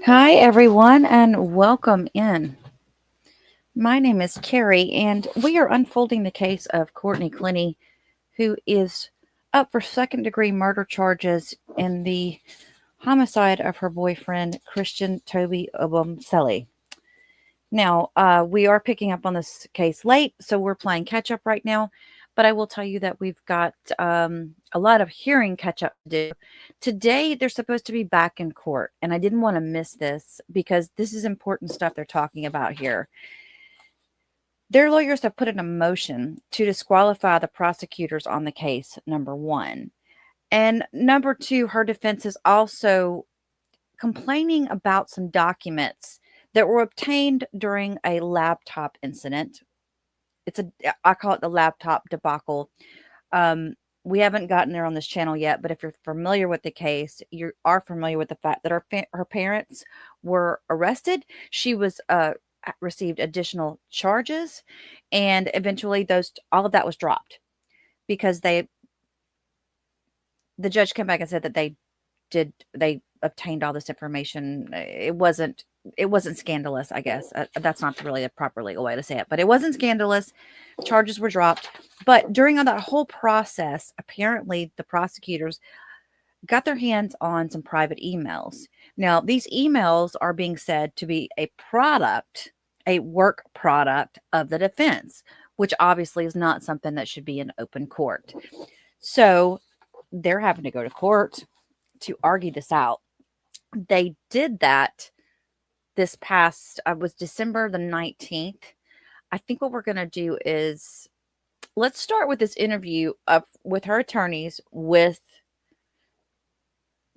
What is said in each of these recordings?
Hi, everyone, and welcome in. My name is Kerry, and we are unfolding the case of Courtney Clenney, who is up for second-degree murder charges in the homicide of her boyfriend, Christian Toby Obumseli. Now, we are picking up on this case late, so we're playing catch-up right now, but I will tell you that we've got a lot of hearing catch-up to do. Today, they're supposed to be back in court, and I didn't want to miss this because this is important stuff they're talking about here. Their lawyers have put in a motion to disqualify the prosecutors on the case, number one. And number two, her defense is also complaining about some documents that were obtained during a laptop incident. I call it the laptop debacle. We haven't gotten there on this channel yet, but if you're familiar with the case, you are familiar with the fact that her parents were arrested. She was received additional charges, and eventually all of that was dropped because the judge came back and said that they obtained all this information. It wasn't scandalous, I guess. That's not really a proper legal way to say it, but it wasn't scandalous. Charges were dropped. But during that whole process, apparently the prosecutors got their hands on some private emails. Now, these emails are being said to be a work product of the defense, which obviously is not something that should be in open court. So they're having to go to court to argue this out. They did that this past, was December the 19th. I think what we're going to do is, let's start with this interview with her attorneys with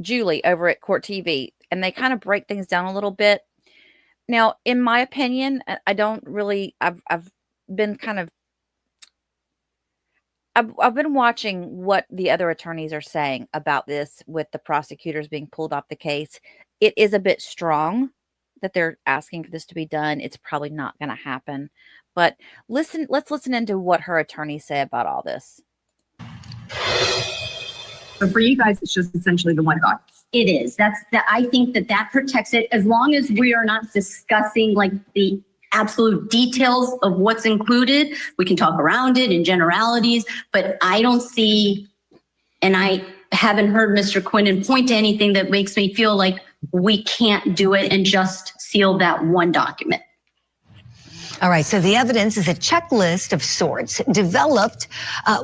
Julie over at Court TV, and they kind of break things down a little bit. Now, in my opinion, I've been watching what the other attorneys are saying about this with the prosecutors being pulled off the case. It is a bit strong that they're asking for this to be done. It's probably not going to happen. But let's listen into what her attorneys say about all this. So for you guys, it's just essentially the one document. It is. I think that protects it, as long as we are not discussing like the absolute details of what's included. We can talk around it in generalities, but I don't see, and I haven't heard Mr. Quinnen point to anything that makes me feel like we can't do it and just seal that one document. All right, so the evidence is a checklist of sorts developed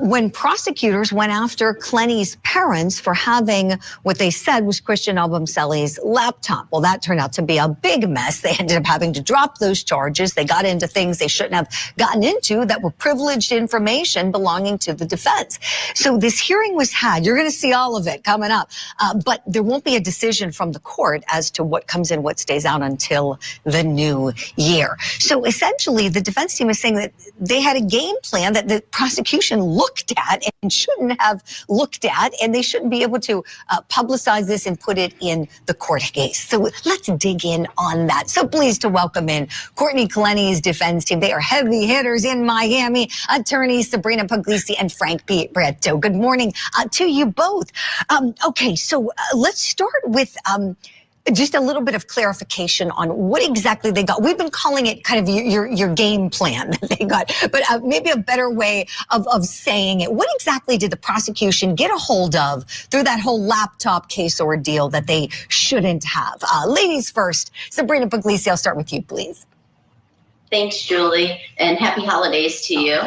when prosecutors went after Clenney's parents for having what they said was Christian Obumseli's laptop. Well, that turned out to be a big mess. They ended up having to drop those charges. They got into things they shouldn't have gotten into that were privileged information belonging to the defense. So this hearing was had. You're going to see all of it coming up, but there won't be a decision from the court as to what comes in, what stays out until the new year. So essentially, the defense team is saying that they had a game plan that the prosecution looked at and shouldn't have looked at, and they shouldn't be able to publicize this and put it in the court case. So let's dig in on that. So pleased to welcome in Courtney Clenney's defense team. They are heavy hitters in Miami, attorneys Sabrina Puglisi and Frank Pietro. Good morning to you both. Okay, so let's start with just a little bit of clarification on what exactly they got. We've been calling it kind of your game plan that they got, but maybe a better way of saying it. What exactly did the prosecution get a hold of through that whole laptop case ordeal that they shouldn't have? Ladies first, Sabrina Puglisi, I'll start with you, please. Thanks, Julie, and happy holidays to you.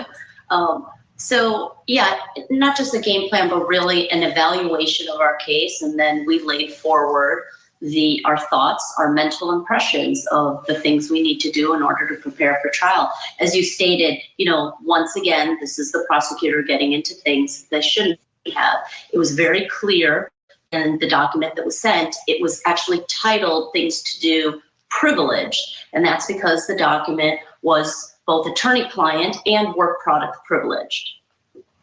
So yeah, not just a game plan, but really an evaluation of our case, and then we laid forward our thoughts, our mental impressions of the things we need to do in order to prepare for trial. As you stated, once again, this is the prosecutor getting into things they shouldn't have. It was very clear in the document that was sent. It was actually titled Things to Do Privileged, and that's because the document was both attorney-client and work product privileged.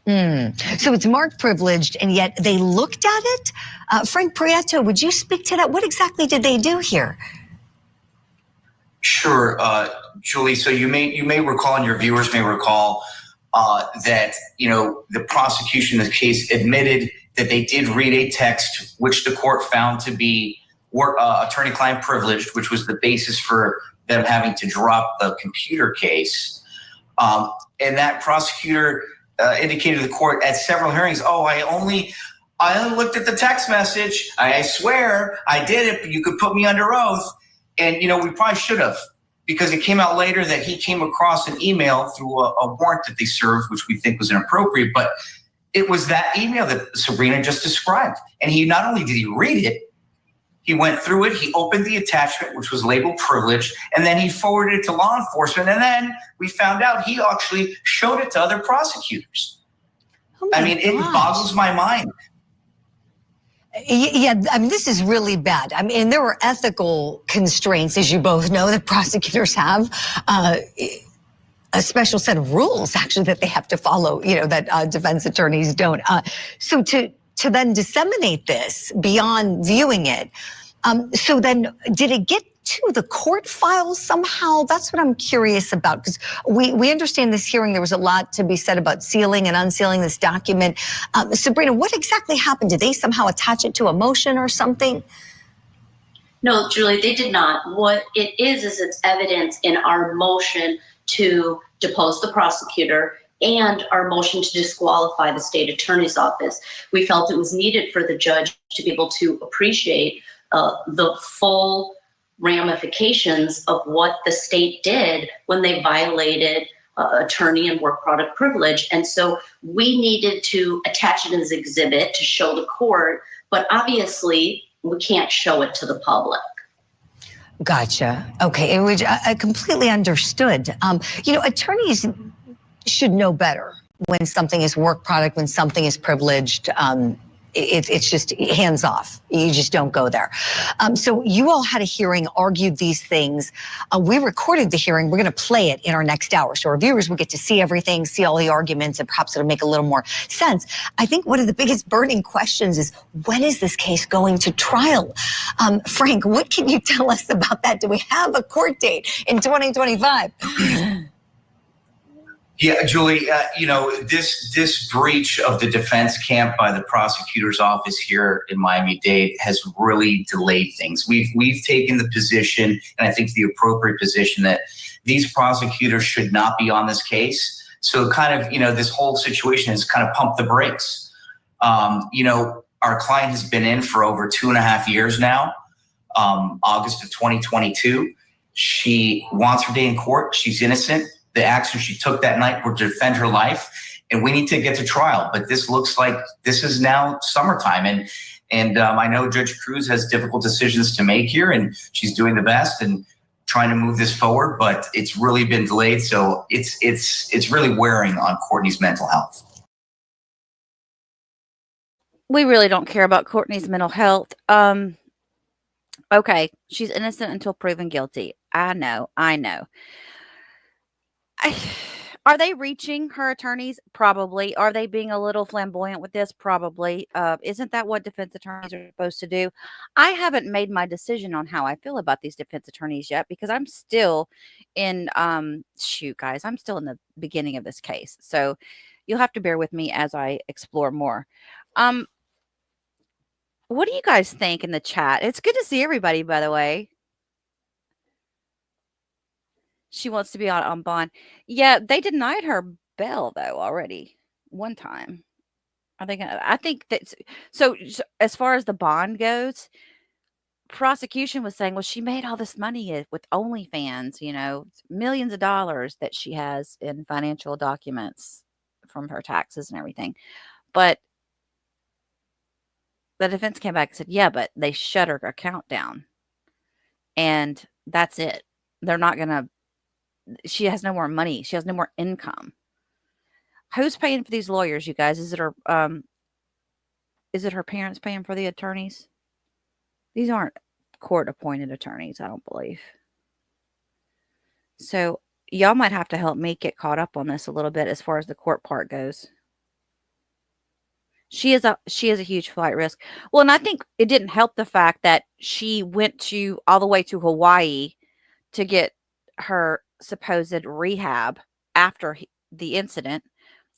So it's marked privileged, and yet they looked at it. Frank Prieto, would you speak to that? What exactly did they do here? Sure, Julie. So you may recall, and your viewers may recall, that the prosecution in the case admitted that they did read a text which the court found to be attorney-client privileged, which was the basis for them having to drop the computer case. And that prosecutor indicated to the court at several hearings, I only looked at the text message. I swear I did it, but you could put me under oath. And, we probably should have, because it came out later that he came across an email through a warrant that they served, which we think was inappropriate. But it was that email that Sabrina just described. And he not only did he read it, he went through it, he opened the attachment, which was labeled privileged, and then he forwarded it to law enforcement. And then we found out he actually showed it to other prosecutors. It boggles my mind. Yeah, this is really bad. There are ethical constraints, as you both know, that prosecutors have. A special set of rules, actually, that they have to follow, that defense attorneys don't. So to then disseminate this beyond viewing it, so then did it get to the court files somehow? That's what I'm curious about, because we understand this hearing, there was a lot to be said about sealing and unsealing this document. Sabrina, what exactly happened? Did they somehow attach it to a motion or something? No, Julie, they did not. What it is it's evidence in our motion to depose the prosecutor and our motion to disqualify the state attorney's office. We felt it was needed for the judge to be able to appreciate the full ramifications of what the state did when they violated attorney and work product privilege. And so we needed to attach it as an exhibit to show the court, but obviously we can't show it to the public. Gotcha. Okay, which I completely understood. Attorneys should know better when something is work product, when something is privileged. It's just hands off. You just don't go there. So you all had a hearing, argued these things. We recorded the hearing. We're going to play it in our next hour. So our viewers will get to see everything, see all the arguments, and perhaps it'll make a little more sense. I think one of the biggest burning questions is, when is this case going to trial? Frank, what can you tell us about that? Do we have a court date in 2025? Yeah, Julie, this breach of the defense camp by the prosecutor's office here in Miami-Dade has really delayed things. We've taken the position, and I think the appropriate position, that these prosecutors should not be on this case. So kind of, this whole situation has kind of pumped the brakes. Our client has been in for over 2.5 years now, August of 2022. She wants her day in court. She's innocent. The actions she took that night were to defend her life, and we need to get to trial. But this looks like this is now summertime, and I know Judge Cruz has difficult decisions to make here, and she's doing the best and trying to move this forward. But it's really been delayed, so it's really wearing on Courtney's mental health. We really don't care about Courtney's mental health. Okay, she's innocent until proven guilty. I know. Are they reaching her attorneys? Probably. Are they being a little flamboyant with this? Probably. Isn't that what defense attorneys are supposed to do? I haven't made my decision on how I feel about these defense attorneys yet, because I'm still in, guys, I'm still in the beginning of this case. So you'll have to bear with me as I explore more. What do you guys think in the chat? It's good to see everybody, by the way. She wants to be on bond. Yeah, they denied her bail, though, already one time. I think that, so as far as the bond goes, prosecution was saying, well, she made all this money with OnlyFans, millions of dollars that she has in financial documents from her taxes and everything. But the defense came back and said, yeah, but they shut her account down. And that's it. They're not going to, she has no more money. She has no more income. Who's paying for these lawyers, you guys? Is it her parents paying for the attorneys? These aren't court-appointed attorneys, I don't believe. So y'all might have to help me get caught up on this a little bit as far as the court part goes. She is a huge flight risk. Well, and I think it didn't help the fact that she went all the way to Hawaii to get her supposed rehab after the incident,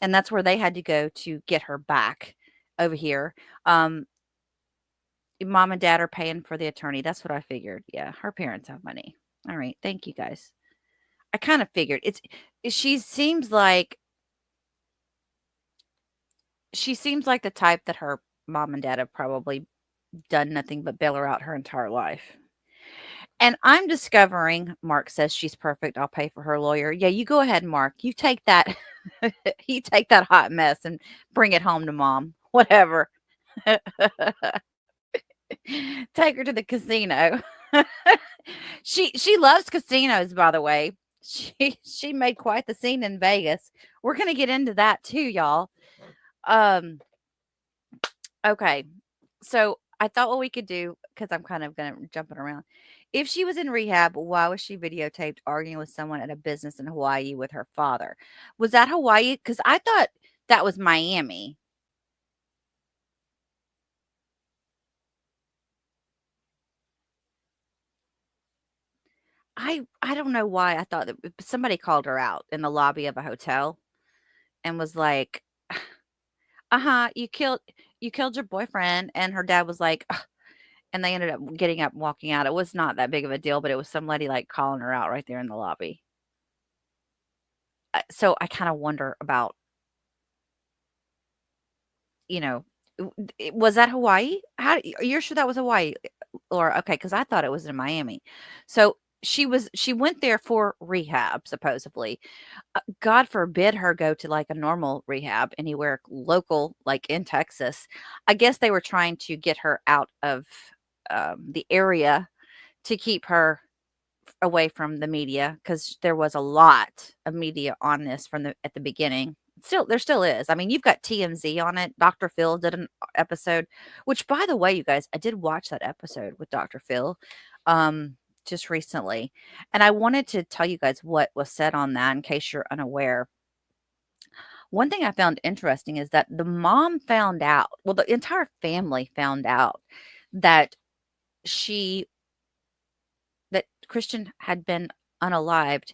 and that's where they had to go to get her back over here. Mom and dad are paying for the attorney. That's what I figured. Yeah, her parents have money. All right, thank you guys. I kind of figured she seems like the type that her mom and dad have probably done nothing but bail her out her entire life. And I'm discovering, Mark says she's perfect. I'll pay for her lawyer. Yeah, you go ahead, Mark. You take that, you take that hot mess and bring it home to mom. Whatever. Take her to the casino. She loves casinos, by the way. She made quite the scene in Vegas. We're gonna get into that too, y'all. Um, okay. So I thought what we could do, because I'm kind of gonna jumping around. If she was in rehab, why was she videotaped arguing with someone at a business in Hawaii with her father? Was that Hawaii? Because I thought that was Miami. I don't know why I thought that somebody called her out in the lobby of a hotel and was like, "Uh-huh, you killed your boyfriend." And her dad was like, "Ugh," and they ended up getting up and walking out. It was not that big of a deal, but it was some lady like calling her out right there in the lobby. So I kind of wonder about, you know, was that Hawaii? You're sure that was Hawaii? Or okay, because I thought it was in Miami. So she went there for rehab supposedly. God forbid her go to like a normal rehab anywhere local, like in Texas. I guess they were trying to get her out of the area to keep her away from the media, because there was a lot of media on this from the at the beginning. There still is. I mean, you've got TMZ on it. Dr. Phil did an episode, which, by the way, you guys, I did watch that episode with Dr. Phil just recently. And I wanted to tell you guys what was said on that in case you're unaware. One thing I found interesting is that the mom found out, well, the entire family found out that she that Christian had been unalived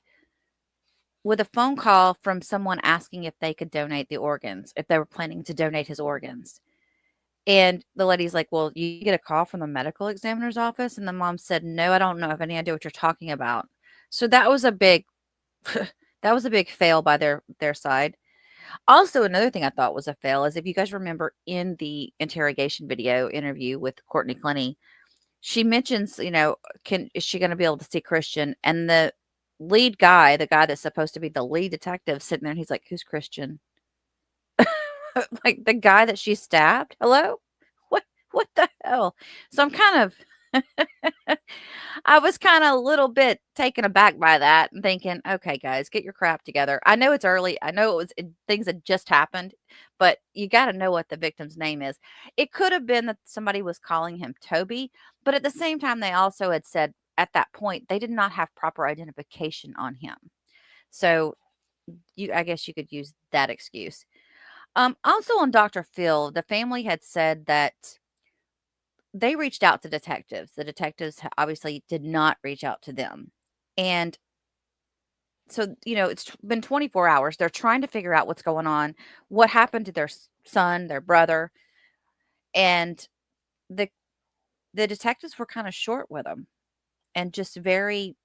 with a phone call from someone asking if they could donate the organs, if they were planning to donate his organs. And the lady's like, "Well, you get a call from the medical examiner's office?" And the mom said, "No, I don't know. I have any idea what you're talking about." So that was a big that was a big fail by their side. Also, another thing I thought was a fail is, if you guys remember in the interrogation video interview with Courtney Clenney, she mentions, is she going to be able to see Christian? And the lead guy, the guy that's supposed to be the lead detective, sitting there, and he's like, "Who's Christian?" Like the guy that she stabbed. Hello? What the hell? So I'm kind of I was kind of a little bit taken aback by that and thinking, okay, guys, get your crap together. I know it's early. I know things had just happened, but you got to know what the victim's name is. It could have been that somebody was calling him Toby, but at the same time, they also had said at that point they did not have proper identification on him. So I guess you could use that excuse. Also on Dr. Phil, the family had said that they reached out to detectives. The detectives obviously did not reach out to them. And so, it's been 24 hours. They're trying to figure out what's going on, what happened to their son, their brother. And the detectives were kind of short with them and just very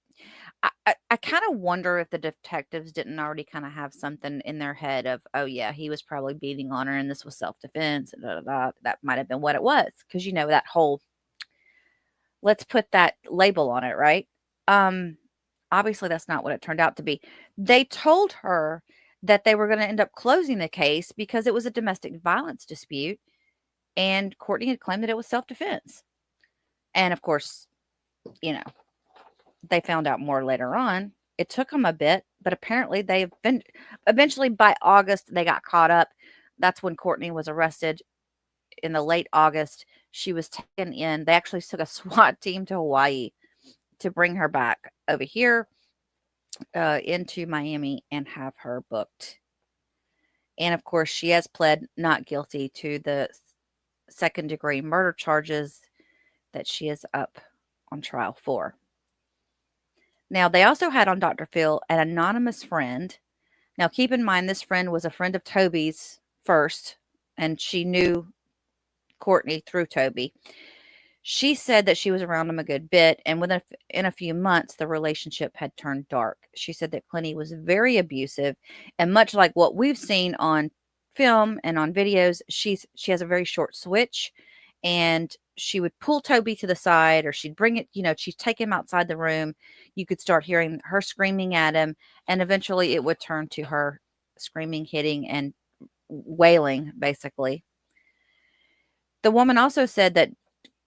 I kind of wonder if the detectives didn't already kind of have something in their head of, oh yeah, he was probably beating on her and this was self-defense. That might have been what it was. Because that whole, let's put that label on it, right? Obviously that's not what it turned out to be. They told her that they were going to end up closing the case because it was a domestic violence dispute, and Courtney had claimed that it was self-defense. And of course, they found out more later on. It took them a bit, but apparently they've been eventually by August, they got caught up. That's when Courtney was arrested in the late August. She was taken in. They actually took a SWAT team to Hawaii to bring her back over here into Miami and have her booked. And of course, she has pled not guilty to the second-degree murder charges that she is up on trial for. Now, they also had on Dr. Phil an anonymous friend. Now, keep in mind, this friend was a friend of Toby's first, and she knew Courtney through Toby. She said that she was around him a good bit, and in a few months, the relationship had turned dark. She said that Clenney was very abusive, and much like what we've seen on film and on videos, she has a very short switch, and she would pull Toby to the side, or she'd bring it, she'd take him outside the room. You could start hearing her screaming at him, and eventually it would turn to her screaming, hitting, and wailing, basically. The woman also said that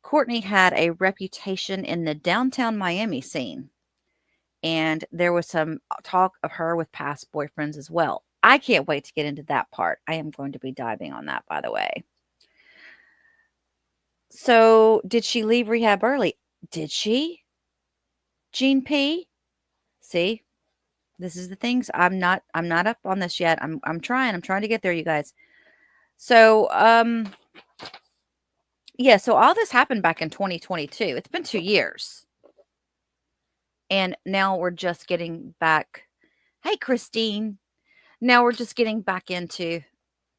Courtney had a reputation in the downtown Miami scene, and there was some talk of her with past boyfriends as well. I can't wait to get into that part. I am going to be diving on that, by the way. So, did she leave rehab early? Did she? Jean P? See, this is the things I'm not up on this yet. I'm trying to get there, you guys. So, yeah, so all this happened back in 2022. It's been 2 years. And now we're just getting back. Hey, Christine. Now we're just getting back into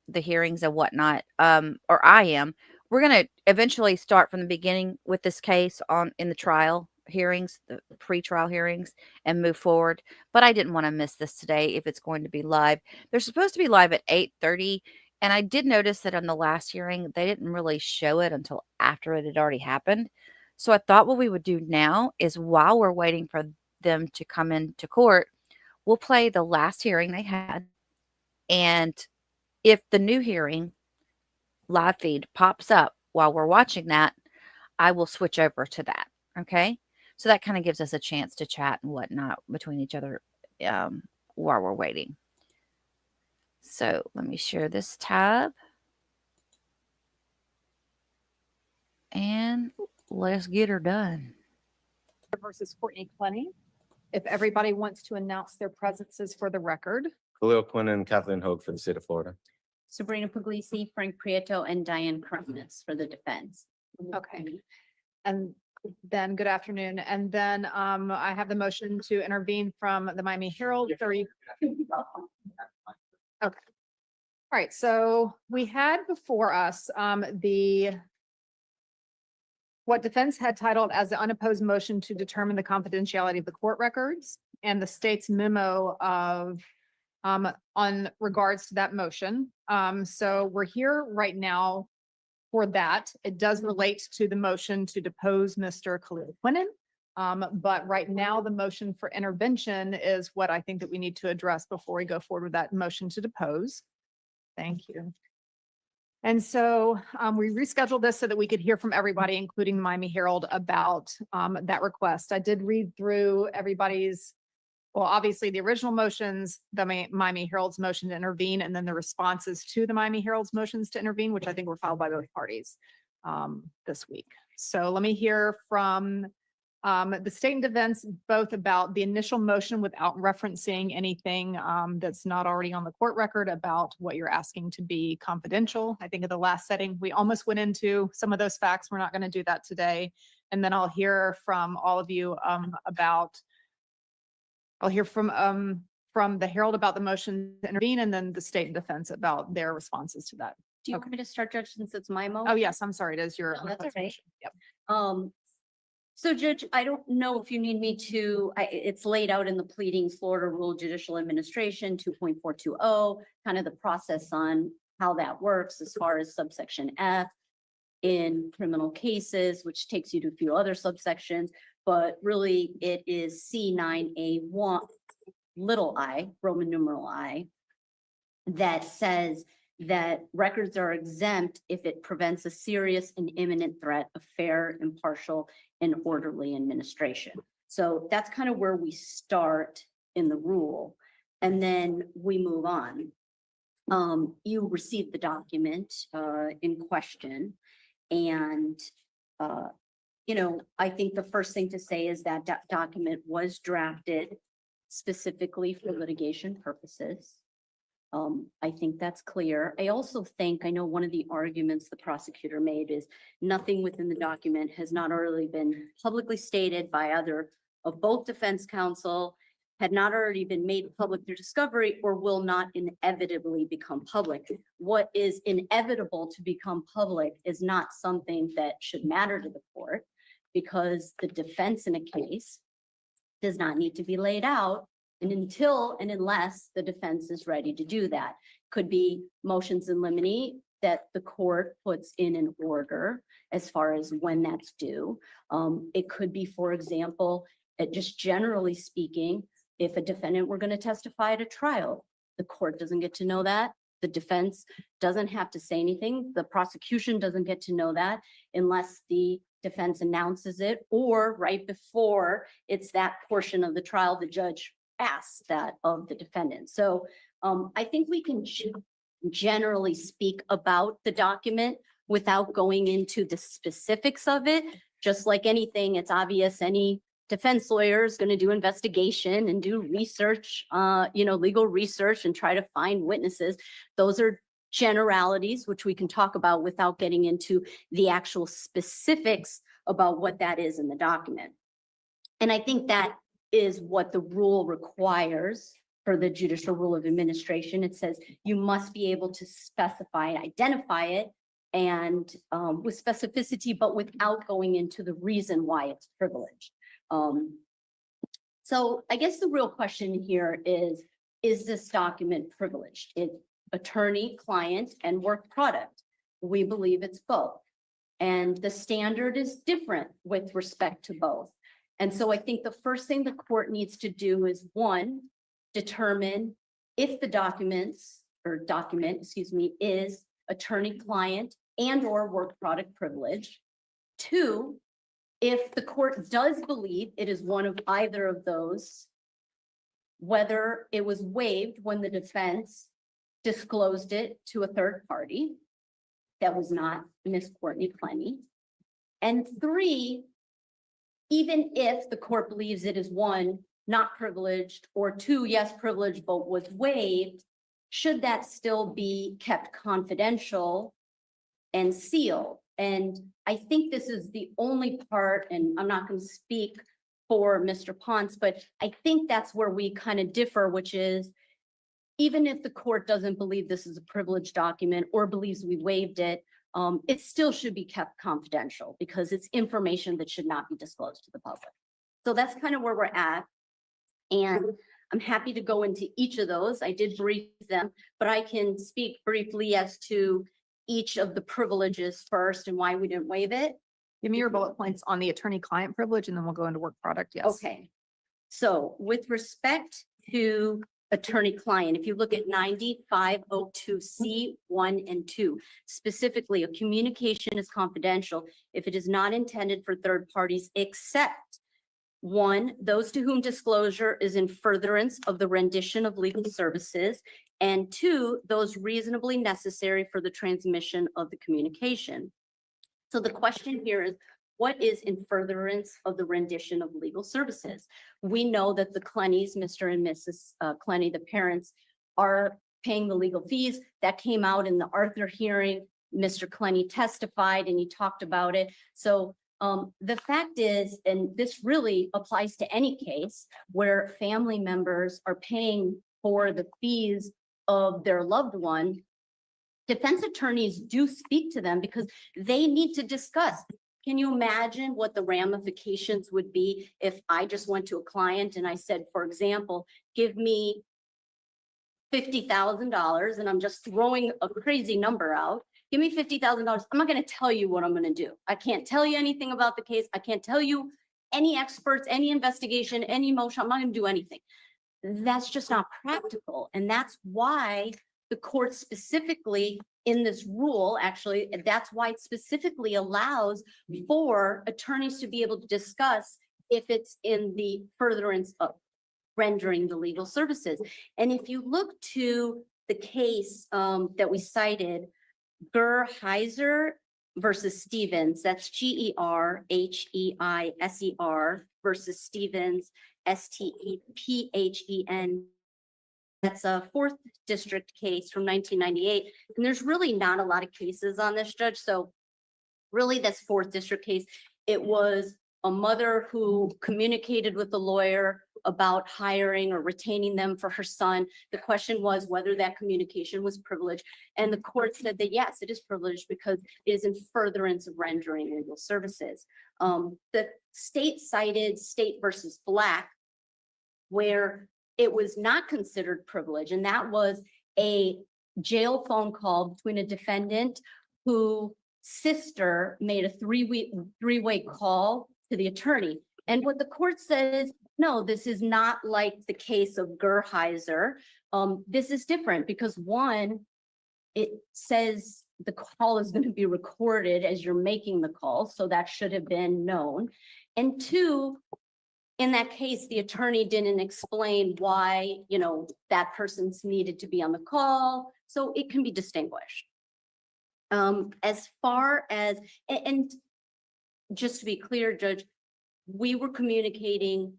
the hearings and whatnot. Or I am. We're going to eventually start from the beginning with this case in the trial hearings, the pre-trial hearings, and move forward. But I didn't want to miss this today if it's going to be live. They're supposed to be live at 8:30. And I did notice that on the last hearing, they didn't really show it until after it had already happened. So I thought what we would do now is, while we're waiting for them to come into court, we'll play the last hearing they had. And if the new hearing live feed pops up while we're watching that, I will switch over to that. Okay. So that kind of gives us a chance to chat and whatnot between each other while we're waiting. So let me share this tab. And let's get her done. Versus Courtney Clenney. If everybody wants to announce their presences for the record. Khalil Quinn and Kathleen Hogue for the state of Florida. Sabrina Puglisi, Frank Prieto, and Diane Cronus for the defense. Okay. And then good afternoon. And then I have the motion to intervene from the Miami Herald. Okay. All right. So we had before us what defense had titled as the unopposed motion to determine the confidentiality of the court records, and the state's memo on regards to that motion. So we're here right now for that. It does relate to the motion to depose Mr. Khalil Quinnan. But right now the motion for intervention is what I think that we need to address before we go forward with that motion to depose. Thank you. And so we rescheduled this so that we could hear from everybody, including the Miami Herald, about that request. I did read through everybody's, well, obviously the original motions, the Miami Herald's motion to intervene, and then the responses to the Miami Herald's motions to intervene, which I think were filed by both parties this week. So let me hear from the state and defense, both about the initial motion without referencing anything that's not already on the court record about what you're asking to be confidential. I think at the last setting, we almost went into some of those facts. We're not going to do that today. And then I'll hear from all of you I'll hear from the Herald about the motion to intervene, and then the state and defense about their responses to that. Do you want me to start, Judge, since it's my motion? Oh, yes, I'm sorry. It is your. No, that's unopposed okay. motion. Yep. So Judge, I don't know if you need me to, it's laid out in the pleadings, Florida Rule Judicial Administration 2.420, kind of the process on how that works as far as subsection F in criminal cases, which takes you to a few other subsections, but really it is C9A1, little I, Roman numeral I, that says that records are exempt if it prevents a serious and imminent threat of fair, impartial, and orderly administration. So that's kind of where we start in the rule, and then we move on. You received the document in question, and I think the first thing to say is that document was drafted specifically for litigation purposes. I think that's clear. I also think, I know one of the arguments the prosecutor made is nothing within the document has not already been publicly stated by either of both defense counsel, had not already been made public through discovery or will not inevitably become public. What is inevitable to become public is not something that should matter to the court, because the defense in a case does not need to be laid out until and unless the defense is ready to do that. Could be motions in limine that the court puts in an order as far as when that's due. It could be, for example, just generally speaking, if a defendant were going to testify at a trial, the court doesn't get to know that. The defense doesn't have to say anything. The prosecution doesn't get to know that unless the defense announces it, or right before it's that portion of the trial, the judge asks that of the defendant. So I think we can generally speak about the document without going into the specifics of it. Just like anything, it's obvious any defense lawyer is going to do investigation and do research, legal research, and try to find witnesses. Those are generalities, which we can talk about without getting into the actual specifics about what that is in the document. And I think that is what the rule requires for the judicial rule of administration. It says you must be able to specify and identify it, and with specificity, but without going into the reason why it's privileged. So I guess the real question here is this document privileged? It's attorney, client, and work product. We believe it's both. And the standard is different with respect to both. And so I think the first thing the court needs to do is, one, determine if the document is attorney, client, and or work product privilege. Two, if the court does believe it is one of either of those, whether it was waived when the defense disclosed it to a third party that was not Ms. Courtney Clenney. And three, even if the court believes it is one, not privileged, or two, yes, privileged, but was waived, should that still be kept confidential and sealed? And I think this is the only part, and I'm not going to speak for Mr. Ponce, but I think that's where we kind of differ, which is, even if the court doesn't believe this is a privileged document or believes we waived it, it still should be kept confidential because it's information that should not be disclosed to the public. So that's kind of where we're at. And I'm happy to go into each of those. I did brief them, but I can speak briefly as to each of the privileges first and why we didn't waive it. Give me your bullet points on the attorney-client privilege, and then we'll go into work product. Yes. Okay. So with respect to attorney-client, if you look at 9502C 1 and 2, specifically, a communication is confidential if it is not intended for third parties except, one, those to whom disclosure is in furtherance of the rendition of legal services, and two, those reasonably necessary for the transmission of the communication. So the question here is, what is in furtherance of the rendition of legal services? We know that the Clenneys, Mr. and Mrs. Clenney, the parents, are paying the legal fees. That came out in the Arthur hearing. Mr. Clenney testified and he talked about it. So the fact is, and this really applies to any case where family members are paying for the fees of their loved one, defense attorneys do speak to them because they need to discuss. Can you imagine what the ramifications would be if I just went to a client and I said, for example, give me $50,000, and I'm just throwing a crazy number out. Give me $50,000. I'm not going to tell you what I'm going to do. I can't tell you anything about the case. I can't tell you any experts, any investigation, any motion. I'm not going to do anything. That's just not practical. And that's why the court specifically in this rule, actually, that's why it specifically allows for attorneys to be able to discuss if it's in the furtherance of rendering the legal services. And if you look to the case that we cited, Gerheiser versus Stevens, that's Gerheiser versus Stevens, Stephen. That's a 4th district case from 1998. And there's really not a lot of cases on this, Judge. So really this 4th district case, it was a mother who communicated with the lawyer about hiring or retaining them for her son. The question was whether that communication was privileged. And the court said that yes, it is privileged because it is in furtherance of rendering legal services. The state cited State versus Black, where it was not considered privilege, and that was a jail phone call between a defendant whose sister made a three-way call to the attorney. And what the court said is, no, this is not like the case of Gerheiser. This is different because one, it says the call is going to be recorded as you're making the call, so that should have been known. And two, in that case, the attorney didn't explain why, that person's needed to be on the call, so it can be distinguished. As far as, and just to be clear, Judge, we were communicating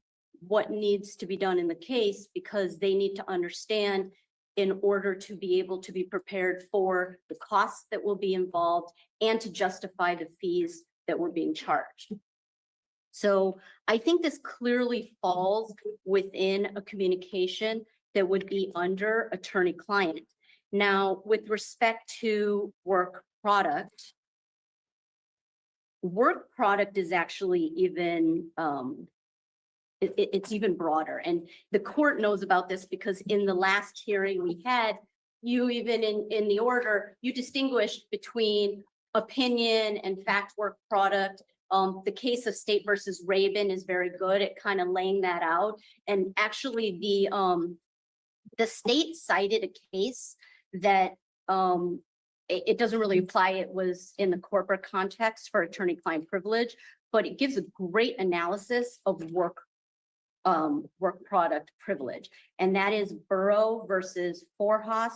what needs to be done in the case because they need to understand in order to be able to be prepared for the costs that will be involved and to justify the fees that were being charged. So I think this clearly falls within a communication that would be under attorney-client. Now, with respect to work product is actually even, it's even broader. And the court knows about this because in the last hearing we had, you even in the order, you distinguished between opinion and fact work product. The case of State versus Rabin is very good at kind of laying that out. And actually the state cited a case that it doesn't really apply. It was in the corporate context for attorney-client privilege, but it gives a great analysis of work product privilege. And that is Burrow versus Forjas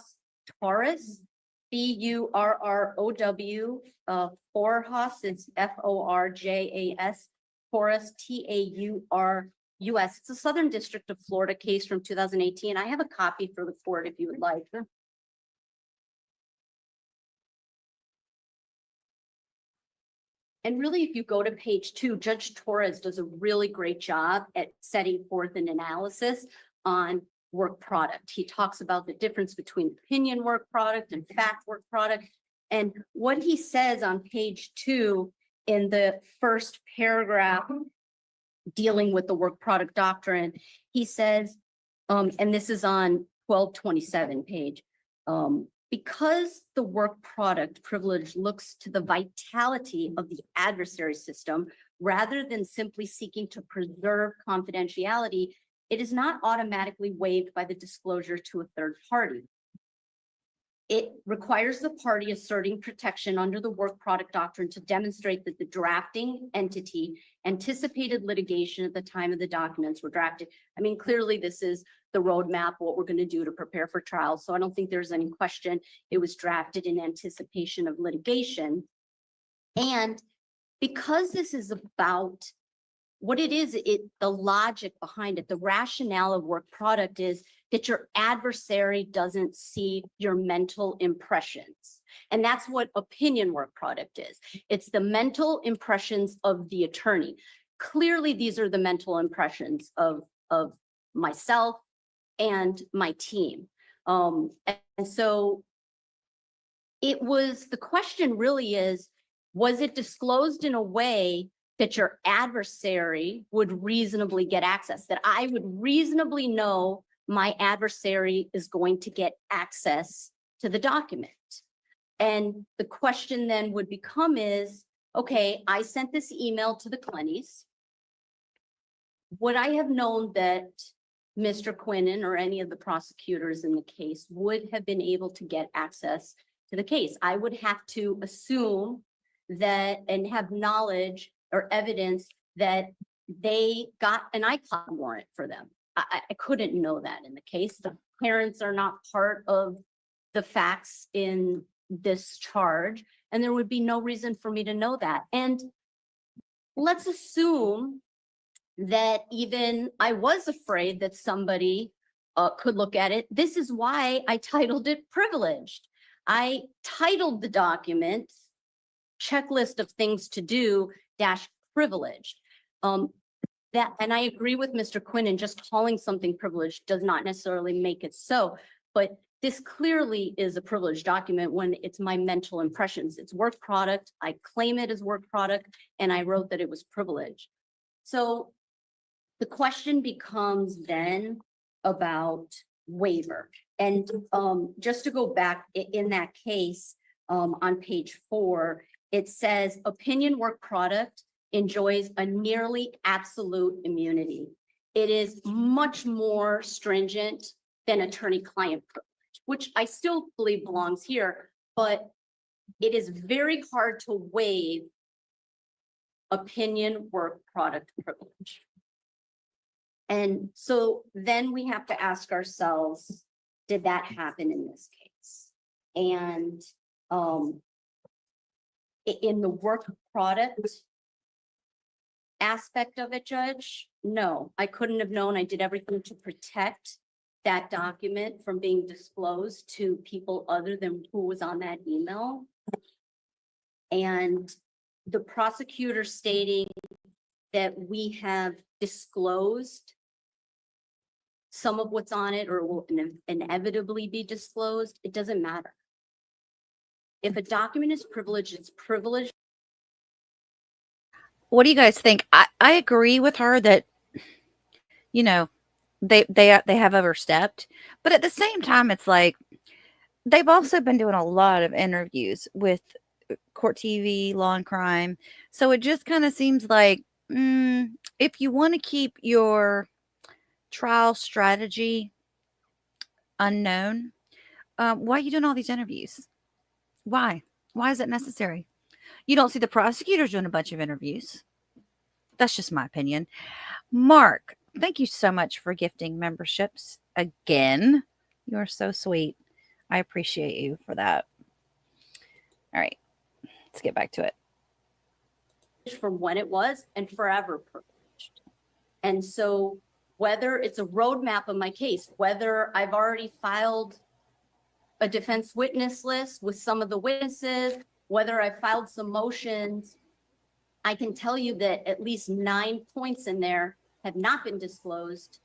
Torres, Burrow, Forjas is Forjas, Torres, Taurus. It's a Southern District of Florida case from 2018. I have a copy for the court if you would like. And really, if you go to page 2, Judge Torres does a really great job at setting forth an analysis on work product. He talks about the difference between opinion work product and fact work product. And what he says on page 2 in the first paragraph dealing with the work product doctrine, he says, and this is on 1227 page, because the work product privilege looks to the vitality of the adversary system rather than simply seeking to preserve confidentiality, it is not automatically waived by the disclosure to a third party. It requires the party asserting protection under the work product doctrine to demonstrate that the drafting entity anticipated litigation at the time of the documents were drafted. I mean, clearly this is the roadmap, what we're going to do to prepare for trial. So I don't think there's any question it was drafted in anticipation of litigation. And because this is about what it is, the logic behind it, the rationale of work product is that your adversary doesn't see your mental impressions. And that's what opinion work product is. It's the mental impressions of the attorney. Clearly, these are the mental impressions of myself and my team. And so the question really is, was it disclosed in a way that your adversary would reasonably get access, that I would reasonably know my adversary is going to get access to the document? And the question then would become is, okay, I sent this email to the Clenneys. Would I have known that Mr. Quinnen or any of the prosecutors in the case would have been able to get access to the case? I would have to assume that and have knowledge or evidence that they got an iCloud warrant for them. I couldn't know that in the case. The parents are not part of the facts in this charge, and there would be no reason for me to know that. And let's assume that even I was afraid that somebody could look at it. This is why I titled it privileged. I titled the document checklist of things to do - privileged. That, and I agree with Mr. Quinn, and just calling something privileged does not necessarily make it so. But this clearly is a privileged document when it's my mental impressions. It's work product. I claim it as work product, and I wrote that it was privileged. So the question becomes then about waiver. And just to go back in that case, on page 4, it says opinion work product enjoys a nearly absolute immunity. It is much more stringent than attorney-client privilege, which I still believe belongs here, but it is very hard to waive opinion work product privilege. And so then we have to ask ourselves, did that happen in this case? And in the work product aspect of it, Judge, no, I couldn't have known. I did everything to protect that document from being disclosed to people other than who was on that email. And the prosecutor stating that we have disclosed some of what's on it or will inevitably be disclosed, it doesn't matter. If a document is privileged, it's privileged. What do you guys think? I agree with her that, you know, they have overstepped, but at the same time, it's like they've also been doing a lot of interviews with Court TV, Law and Crime, so it just kind of seems like if you want to keep your trial strategy unknown, why are you doing all these interviews? Why? Why is it necessary? You don't see the prosecutors doing a bunch of interviews. That's just my opinion. Mark, thank you so much for gifting memberships again. You are so sweet. I appreciate you for that. All right, let's get back to it. From when it was and forever privileged. And so whether it's a roadmap of my case, whether I've already filed a defense witness list with some of the witnesses, whether I filed some motions, I can tell you that at least 9 points in there have not been disclosed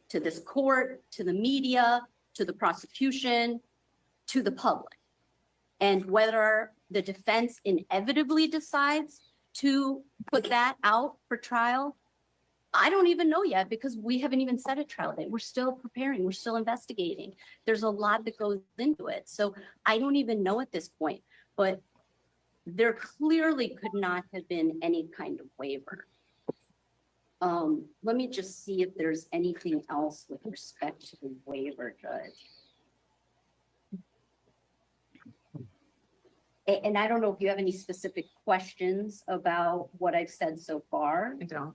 to this court, to the media, to the prosecution, to the public. And whether the defense inevitably decides to put that out for trial, I don't even know yet because we haven't even set a trial date. We're still preparing. We're still investigating. There's a lot that goes into it. So I don't even know at this point, but there clearly could not have been any kind of waiver. Let me just see if there's anything else with respect to the waiver, Judge. And I don't know if you have any specific questions about what I've said so far. I don't.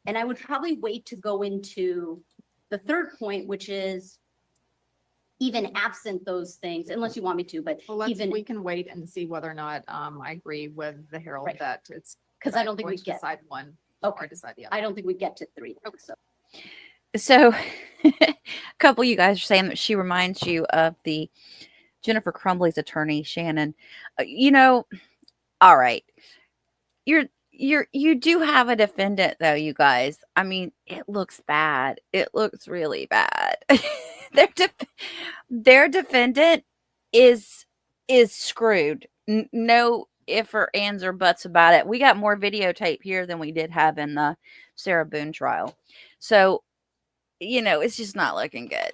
And I would probably wait to go into the third point, which is even absent those things, unless you want me to, but Well, even, we can wait and see whether or not I agree with the Herald Right. that it's. because I don't think going we to get, decide one Okay. or decide the other. I don't think we get to 3. So So a couple of you guys are saying that she reminds you of the Jennifer Crumbley's attorney, Shannon. All right. You do have a defendant though, you guys. I mean, it looks bad. It looks really bad. Their defendant is screwed. No if or ands or buts about it. We got more videotape here than we did have in the Sarah Boone trial. So, it's just not looking good.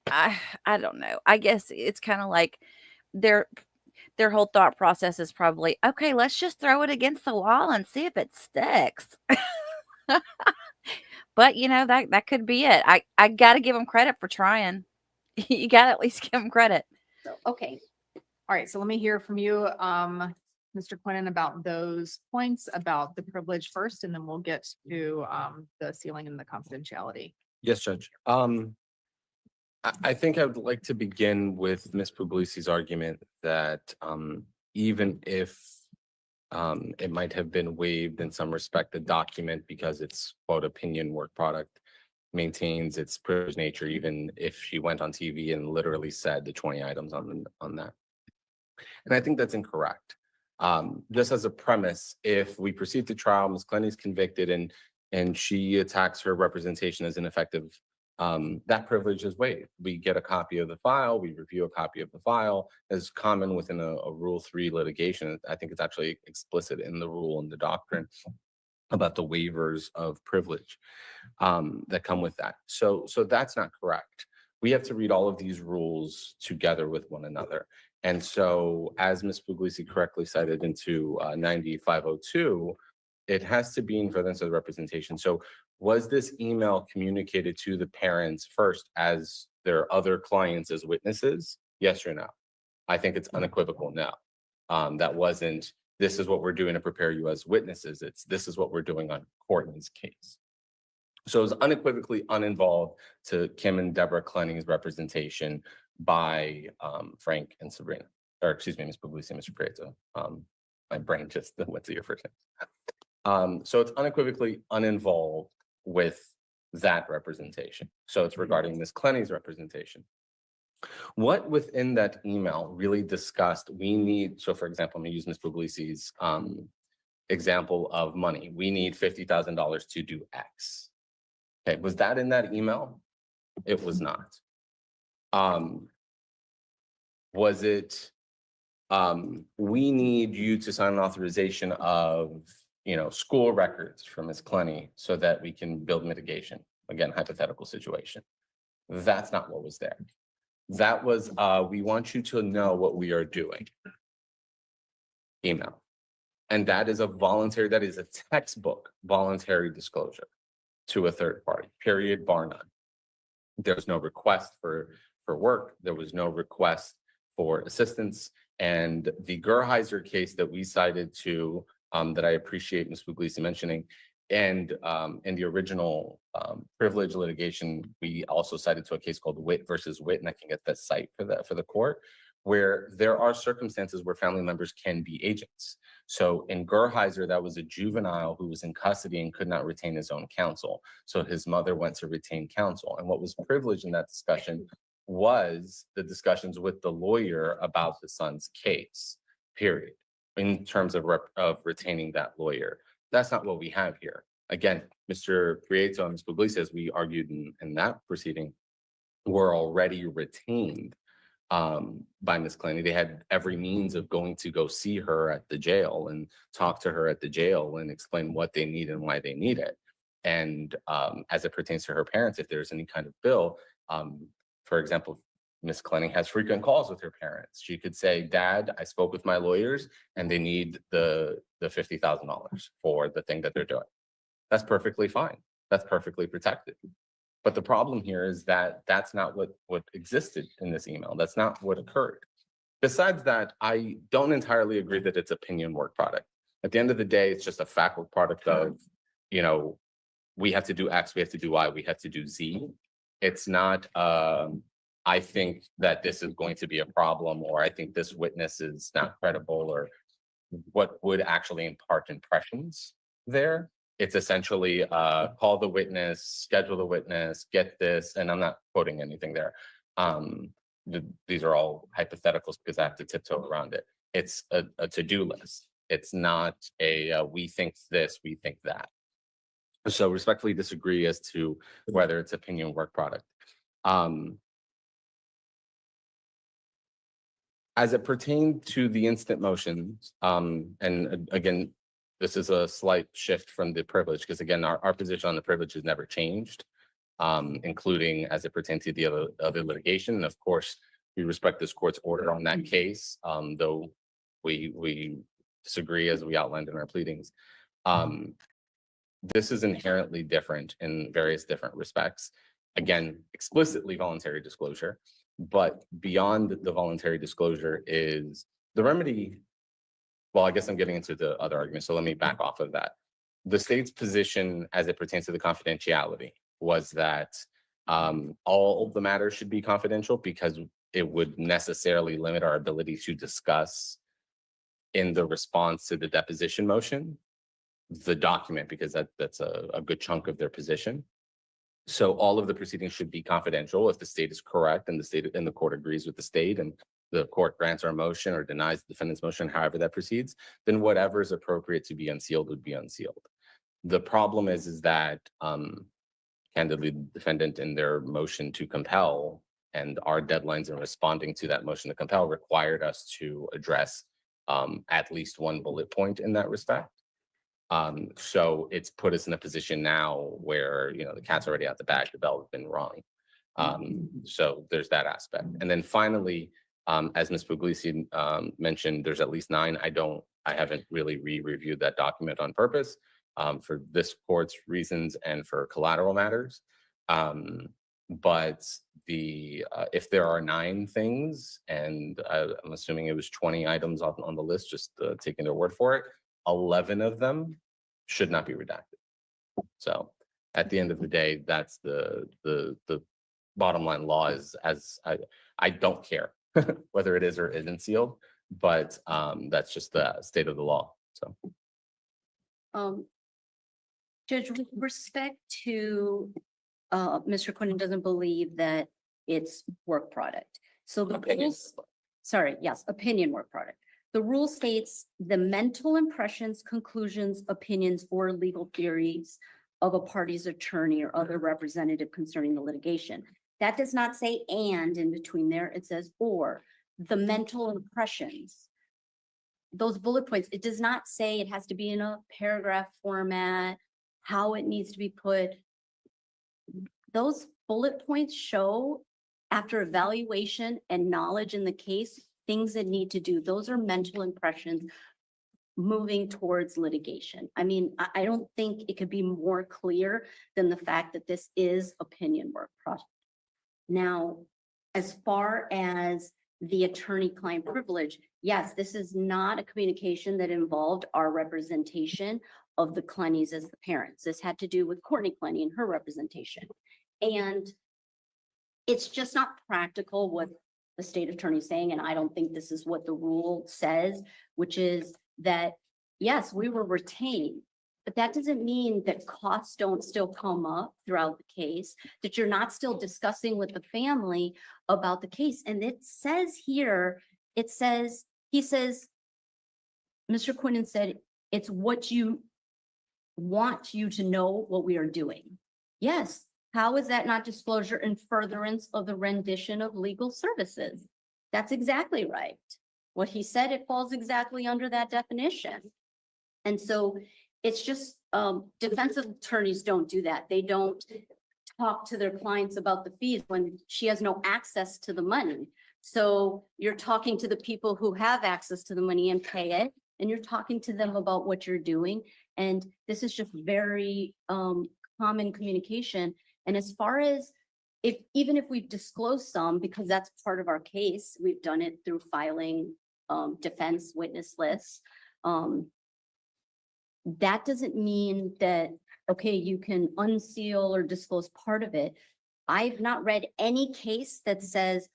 I don't know. I guess it's kind of like their whole thought process is probably, okay, let's just throw it against the wall and see if it sticks. But that could be it. I got to give them credit for trying. You got to at least give them credit. okay. All right, so let me hear from you, Mr. Quinnan, about those points about the privilege first, and then we'll get to the sealing and the confidentiality. Yes, Judge. I think I would like to begin with Ms. Puglisi's argument that even if it might have been waived in some respect, the document, because it's quote opinion work product, maintains its privileged nature, even if she went on TV and literally said the 20 items on that. And I think that's incorrect. Just as a premise, if we proceed to trial, Ms. Clenney is convicted and she attacks her representation as ineffective, that privilege is waived. We get a copy of the file, we review a copy of the file, as common within a Rule 3 litigation. I think it's actually explicit in the rule and the doctrine about the waivers of privilege that come with that. So that's not correct. We have to read all of these rules together with one another. And so, as Ms. Puglisi correctly cited into 9502, it has to be in furtherance of the representation. So was this email communicated to the parents first as their other clients as witnesses? Yes or no? I think it's unequivocal no. That wasn't, this is what we're doing to prepare you as witnesses. It's, this is what we're doing on Courtney's case. So it was unequivocally uninvolved to Kim and Deborah Clenney's representation by Frank and Sabrina, or excuse me, Ms. Puglisi and Mr. Prieto. My brain just went to your first name. So it's unequivocally uninvolved with that representation. So it's regarding Ms. Clenney's representation. What within that email really discussed, we need, so for example, I'm gonna use Ms. Puglisi's example of money. We need $50,000 to do X. Okay, was that in that email? It was not. Was it, we need you to sign an authorization of, school records from Ms. Clenney so that we can build mitigation? Again, hypothetical situation. That's not what was there. That was, we want you to know what we are doing. Email. And that is a voluntary, that is a textbook voluntary disclosure to a third party, period, bar none. There was no request for work. There was no request for assistance. And the Gerheiser case that we cited to, that I appreciate Ms. Puglisi mentioning, and in the original privilege litigation, we also cited to a case called Witt versus Witt, and I can get that site for the court, where there are circumstances where family members can be agents. So in Gerheiser, that was a juvenile who was in custody and could not retain his own counsel. So his mother went to retain counsel. And what was privileged in that discussion was the discussions with the lawyer about the son's case, period, in terms of retaining that lawyer. That's not what we have here. Again, Mr. Prieto and Ms. Puglisi, as we argued in that proceeding, were already retained by Ms. Clenney. They had every means of going to go see her at the jail and talk to her at the jail and explain what they need and why they need it. And as it pertains to her parents, if there's any kind of bill, for example, Ms. Clenney has frequent calls with her parents. She could say, Dad, I spoke with my lawyers and they need the $50,000 for the thing that they're doing. That's perfectly fine. That's perfectly protected. But the problem here is that that's not what existed in this email. That's not what occurred. Besides that, I don't entirely agree that it's opinion work product. At the end of the day, it's just a fact work product of, we have to do X, we have to do Y, we have to do Z. It's not, I think that this is going to be a problem, or I think this witness is not credible, or what would actually impart impressions there. It's essentially call the witness, schedule the witness, get this, and I'm not quoting anything there. These are all hypotheticals because I have to tiptoe around it. It's a to-do list. It's not a we think this, we think that. So respectfully disagree as to whether it's opinion work product. As it pertained to the instant motions, and again, this is a slight shift from the privilege, because again, our position on the privilege has never changed, including as it pertains to the other litigation. And of course, we respect this court's order on that case, though we disagree as we outlined in our pleadings. This is inherently different in various different respects. Again, explicitly voluntary disclosure, but beyond the voluntary disclosure is the remedy. Well, I guess I'm getting into the other argument, so let me back off of that. The state's position as it pertains to the confidentiality was that all of the matters should be confidential because it would necessarily limit our ability to discuss in the response to the deposition motion the document, because that's a good chunk of their position. So all of the proceedings should be confidential if the state is correct and the court agrees with the state and the court grants our motion or denies the defendant's motion, however that proceeds, then whatever is appropriate to be unsealed would be unsealed. The problem is that candidly, the defendant in their motion to compel and our deadlines in responding to that motion to compel required us to address at least one bullet point in that respect. So it's put us in a position now where, you know, the cat's already out the bag, the bell has been rung. So there's that aspect. And then finally, as Ms. Puglisi mentioned, there's at least 9. I haven't really re-reviewed that document on purpose for this court's reasons and for collateral matters. But if there are 9 things, and I'm assuming it was 20 items on the list, just taking their word for it, 11 of them should not be redacted. So at the end of the day, that's the bottom line law is, as I don't care whether it is or isn't sealed, but that's just the state of the law. So Judge, with respect to Mr. Quinn doesn't believe that it's work product. So the rules, sorry, yes, opinion work product. The rule states the mental impressions, conclusions, opinions, or legal theories of a party's attorney or other representative concerning the litigation. That does not say and in between there. It says or the mental impressions. Those bullet points, it does not say it has to be in a paragraph format, how it needs to be put. Those bullet points show, after evaluation and knowledge in the case, things that need to do. Those are mental impressions moving towards litigation. I mean, I don't think it could be more clear than the fact that this is opinion work product. Now, as far as the attorney-client privilege, yes, this is not a communication that involved our representation of the Clenneys as the parents. This had to do with Courtney Clenney and her representation. And it's just not practical what the state attorney is saying, and I don't think this is what the rule says, which is that, yes, we were retained, but that doesn't mean that costs don't still come up throughout the case, that you're not still discussing with the family about the case. And it says here, he says, Mr. Quinnen said, it's what you want you to know what we are doing. Yes. How is that not disclosure in furtherance of the rendition of legal services? That's exactly right. What he said, it falls exactly under that definition. And so it's just defensive attorneys don't do that. They don't talk to their clients about the fees when she has no access to the money. So you're talking to the people who have access to the money and pay it, and you're talking to them about what you're doing. And this is just very common communication. And as far as even if we've disclosed some, because that's part of our case, we've done it through filing defense witness lists. That doesn't mean that, okay, you can unseal or disclose part of it. I've not read any case that says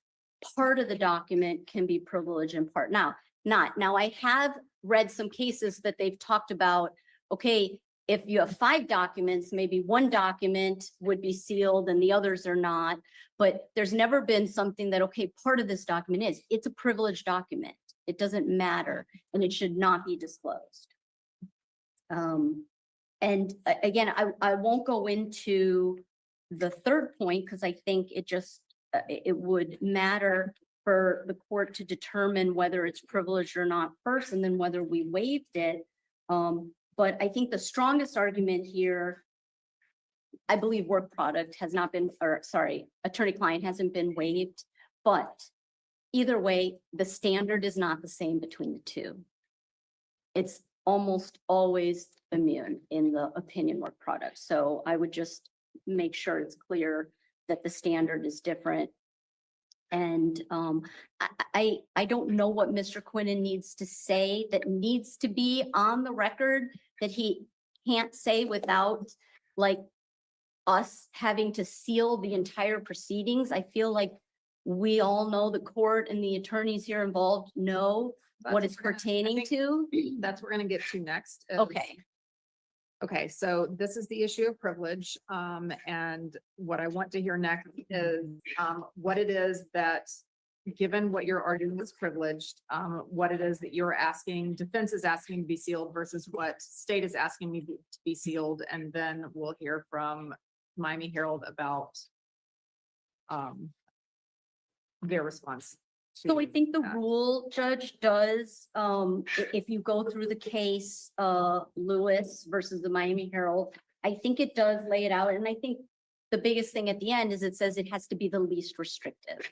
part of the document can be privileged and part not. Now I have read some cases that they've talked about, okay, if you have 5 documents, maybe one document would be sealed and the others are not, but there's never been something that, okay, part of this document it's a privileged document. It doesn't matter and it should not be disclosed. And again, I won't go into the third point because I think it would matter for the court to determine whether it's privileged or not first, and then whether we waived it. But I think the strongest argument here, I believe work product has not been, or sorry, attorney-client hasn't been waived, but either way, the standard is not the same between the two. It's almost always immune in the opinion work product. So I would just make sure it's clear that the standard is different. And I don't know what Mr. Quinnen needs to say that needs to be on the record that he can't say without like us having to seal the entire proceedings. I feel like we all know, the court and the attorneys here involved know what it's pertaining to. That's what we're gonna get to next. Okay. Okay, so this is the issue of privilege. And what I want to hear next is what it is that given what you're arguing is privileged, what it is that you're asking, defense is asking to be sealed versus what state is asking me to be sealed. And then we'll hear from Miami Herald about their response. So I to think the that. rule, Judge, does, if you go through the case, Lewis versus the Miami Herald, I think it does lay it out. And I think the biggest thing at the end is it says it has to be the least restrictive.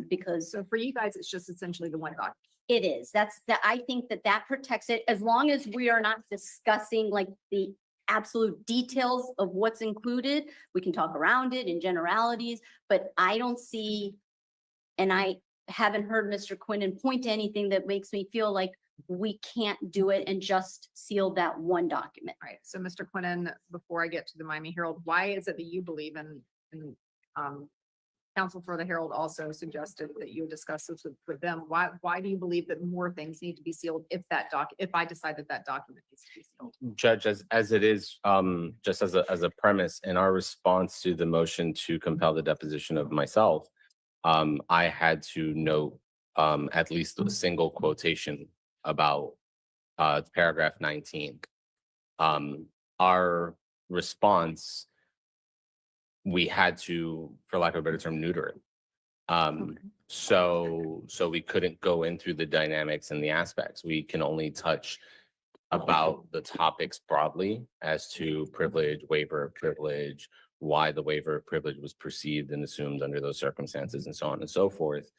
Because So for you guys, it's just essentially the one document. it is, I think that protects it, as long as we are not discussing like the absolute details of what's included. We can talk around it in generalities, but I don't see, and I haven't heard Mr. Quinnen point to anything that makes me feel like we can't do it and just seal that one document. Right. So Mr. Quinnen, before I get to the Miami Herald, why is it that you believe in, counsel for the Herald also suggested that you discuss this with them. Why do you believe that more things need to be sealed if I decide that document needs to be sealed? Judge, as it is, just as a premise, in our response to the motion to compel the deposition of myself, I had to note at least a single quotation about paragraph 19. Our response, we had to, for lack of a better term, neuter it. So we couldn't go in through the dynamics and the aspects. We can only touch about the topics broadly as to privilege, waiver of privilege, why the waiver of privilege was perceived and assumed under those circumstances, and so on and so forth,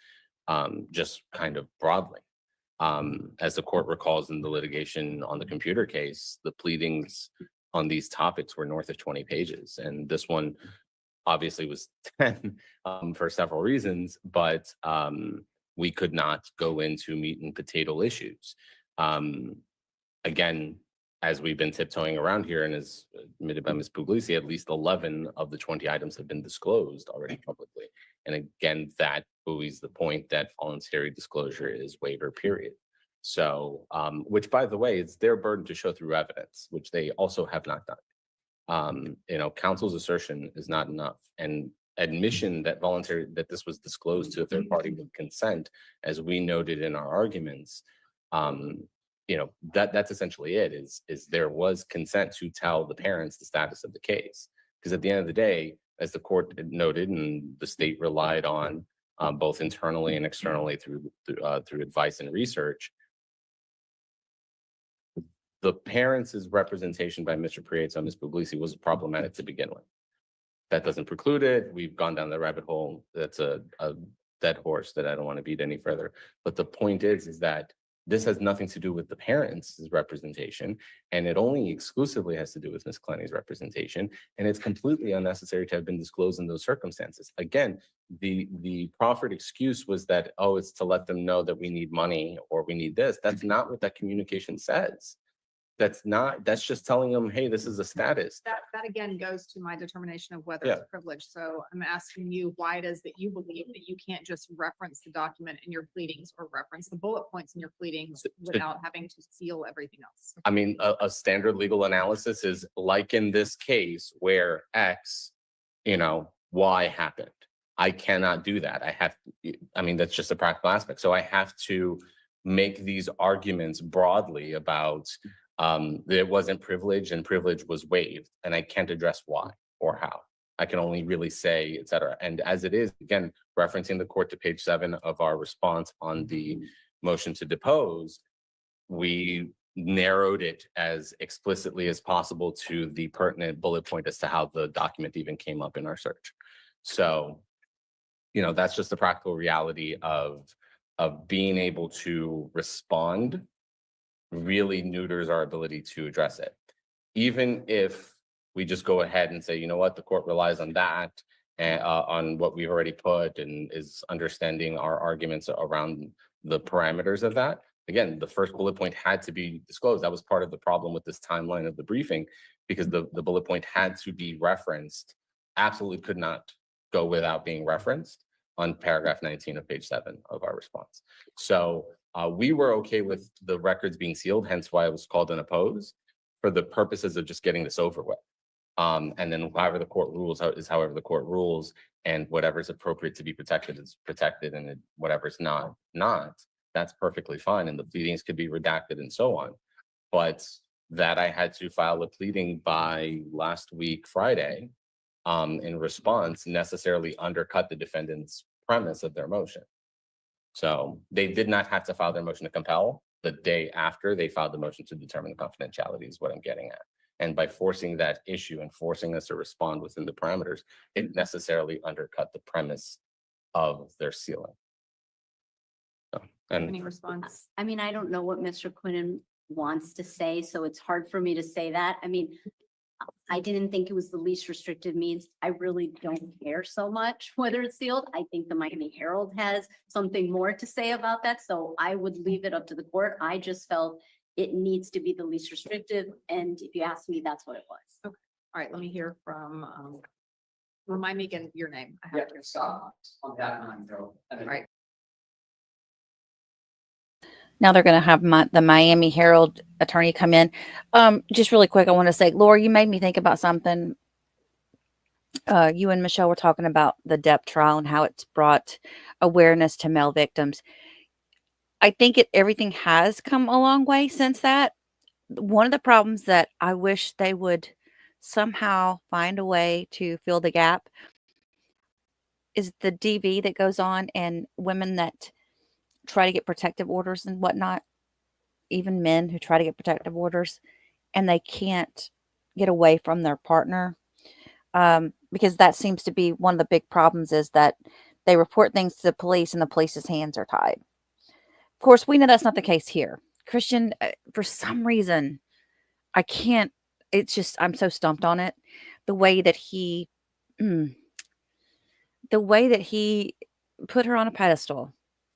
just kind of broadly. As the court recalls in the litigation on the computer case, the pleadings on these topics were north of 20 pages. And this one obviously was 10 for several reasons, but we could not go into meat and potato issues. Again, as we've been tiptoeing around here and as admitted by Ms. Puglisi, at least 11 of the 20 items have been disclosed already publicly. And again, that buoys the point that voluntary disclosure is waiver, period. So, which by the way, it's their burden to show through evidence, which they also have not done. Counsel's assertion is not enough, and admission that this was disclosed to a third party with consent, as we noted in our arguments, that's essentially it, is there was consent to tell the parents the status of the case. Because at the end of the day, as the court noted and the state relied on both internally and externally through advice and research, the parents' representation by Mr. Prieto and Ms. Puglisi was problematic to begin with. That doesn't preclude it. We've gone down the rabbit hole. That's a dead horse that I don't want to beat any further. But the point is that this has nothing to do with the parents' representation, and it only exclusively has to do with Ms. Clenney's representation, and it's completely unnecessary to have been disclosed in those circumstances. Again, the proffered excuse was that, oh, it's to let them know that we need money or we need this. That's not what that communication says. That's just telling them, hey, this is a status. That again goes to my determination of whether Yeah. it's privileged. So I'm asking you why it is that you believe that you can't just reference the document in your pleadings or reference the bullet points in your pleadings without having to seal everything else. I mean, a standard legal analysis is like in this case where X, Y happened. I cannot do that. That's just a practical aspect. So I have to make these arguments broadly about it wasn't privilege and privilege was waived, and I can't address why or how. I can only really say, et cetera. And as it is, again, referencing the court to page 7 of our response on the motion to depose, we narrowed it as explicitly as possible to the pertinent bullet point as to how the document even came up in our search. So, that's just the practical reality of being able to respond really neuters our ability to address it. Even if we just go ahead and say, you know what, the court relies on that and on what we've already put and is understanding our arguments around the parameters of that. Again, the first bullet point had to be disclosed. That was part of the problem with this timeline of the briefing, because the bullet point had to be referenced, absolutely could not go without being referenced on paragraph 19 of page 7 of our response. So we were okay with the records being sealed, hence why it was called an oppose, for the purposes of just getting this over with. And then however the court rules is however the court rules, and whatever's appropriate to be protected is protected, and whatever's not, that's perfectly fine. And the pleadings could be redacted and so on. But that I had to file a pleading by last week, Friday, in response, necessarily undercut the defendant's premise of their motion. So they did not have to file their motion to compel the day after they filed the motion to determine the confidentiality is what I'm getting at. And by forcing that issue and forcing us to respond within the parameters, it necessarily undercut the premise of their sealing. So, Any and I response? mean, I don't know what Mr. Quinnen wants to say, so it's hard for me to say that. I mean, I didn't think it was the least restrictive means. I really don't care so much whether it's sealed. I think the Miami Herald has something more to say about that, so I would leave it up to the court. I just felt it needs to be the least restrictive, and if you ask me, that's what it was. All right, let me hear from, remind me again your name. I have it here. Scott, on behalf of Miami Herald. Right. Now they're going to have the Miami Herald attorney come in. Just really quick, I want to say, Laura, you made me think about something. You and Michelle were talking about the Depp trial and how it's brought awareness to male victims. I think everything has come a long way since that. One of the problems that I wish they would somehow find a way to fill the gap is the DV that goes on, and women that try to get protective orders and whatnot, even men who try to get protective orders and they can't get away from their partner. Because that seems to be one of the big problems, is that they report things to the police and the police's hands are tied. Of course, we know that's not the case here. Christian, for some reason, I can't, it's just, I'm so stumped on it. The way that he put her on a pedestal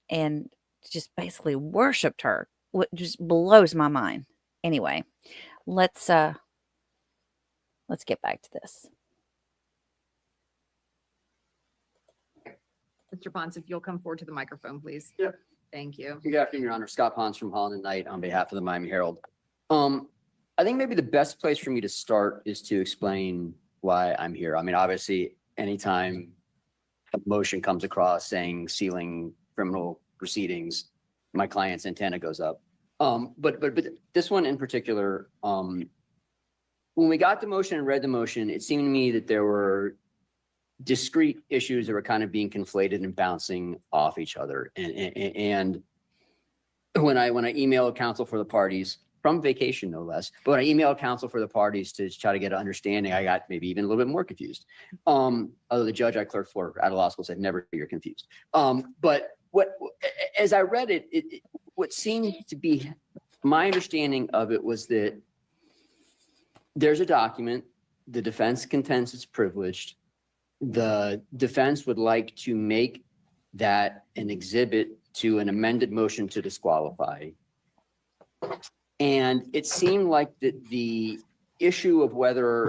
and just basically worshipped her, what just blows my mind. Anyway, let's get back to this. Mr. Ponce, if you'll come forward to the microphone, please. Yep. Thank you. Good afternoon, Your Honor. Scott Pons from Holland and Knight on behalf of the Miami Herald. I think maybe the best place for me to start is to explain why I'm here. I mean, obviously, anytime a motion comes across saying sealing criminal proceedings, my client's antenna goes up. But this one in particular, when we got the motion and read the motion, it seemed to me that there were discrete issues that were kind of being conflated and bouncing off each other. And when I emailed counsel for the parties, from vacation no less, but when I emailed counsel for the parties to try to get an understanding, I got maybe even a little bit more confused. Although the judge I clerked for out of law school said, never you're confused. But as I read it, what seemed to be my understanding of it was that there's a document, the defense contends it's privileged. The defense would like to make that an exhibit to an amended motion to disqualify. And it seemed like the issue of whether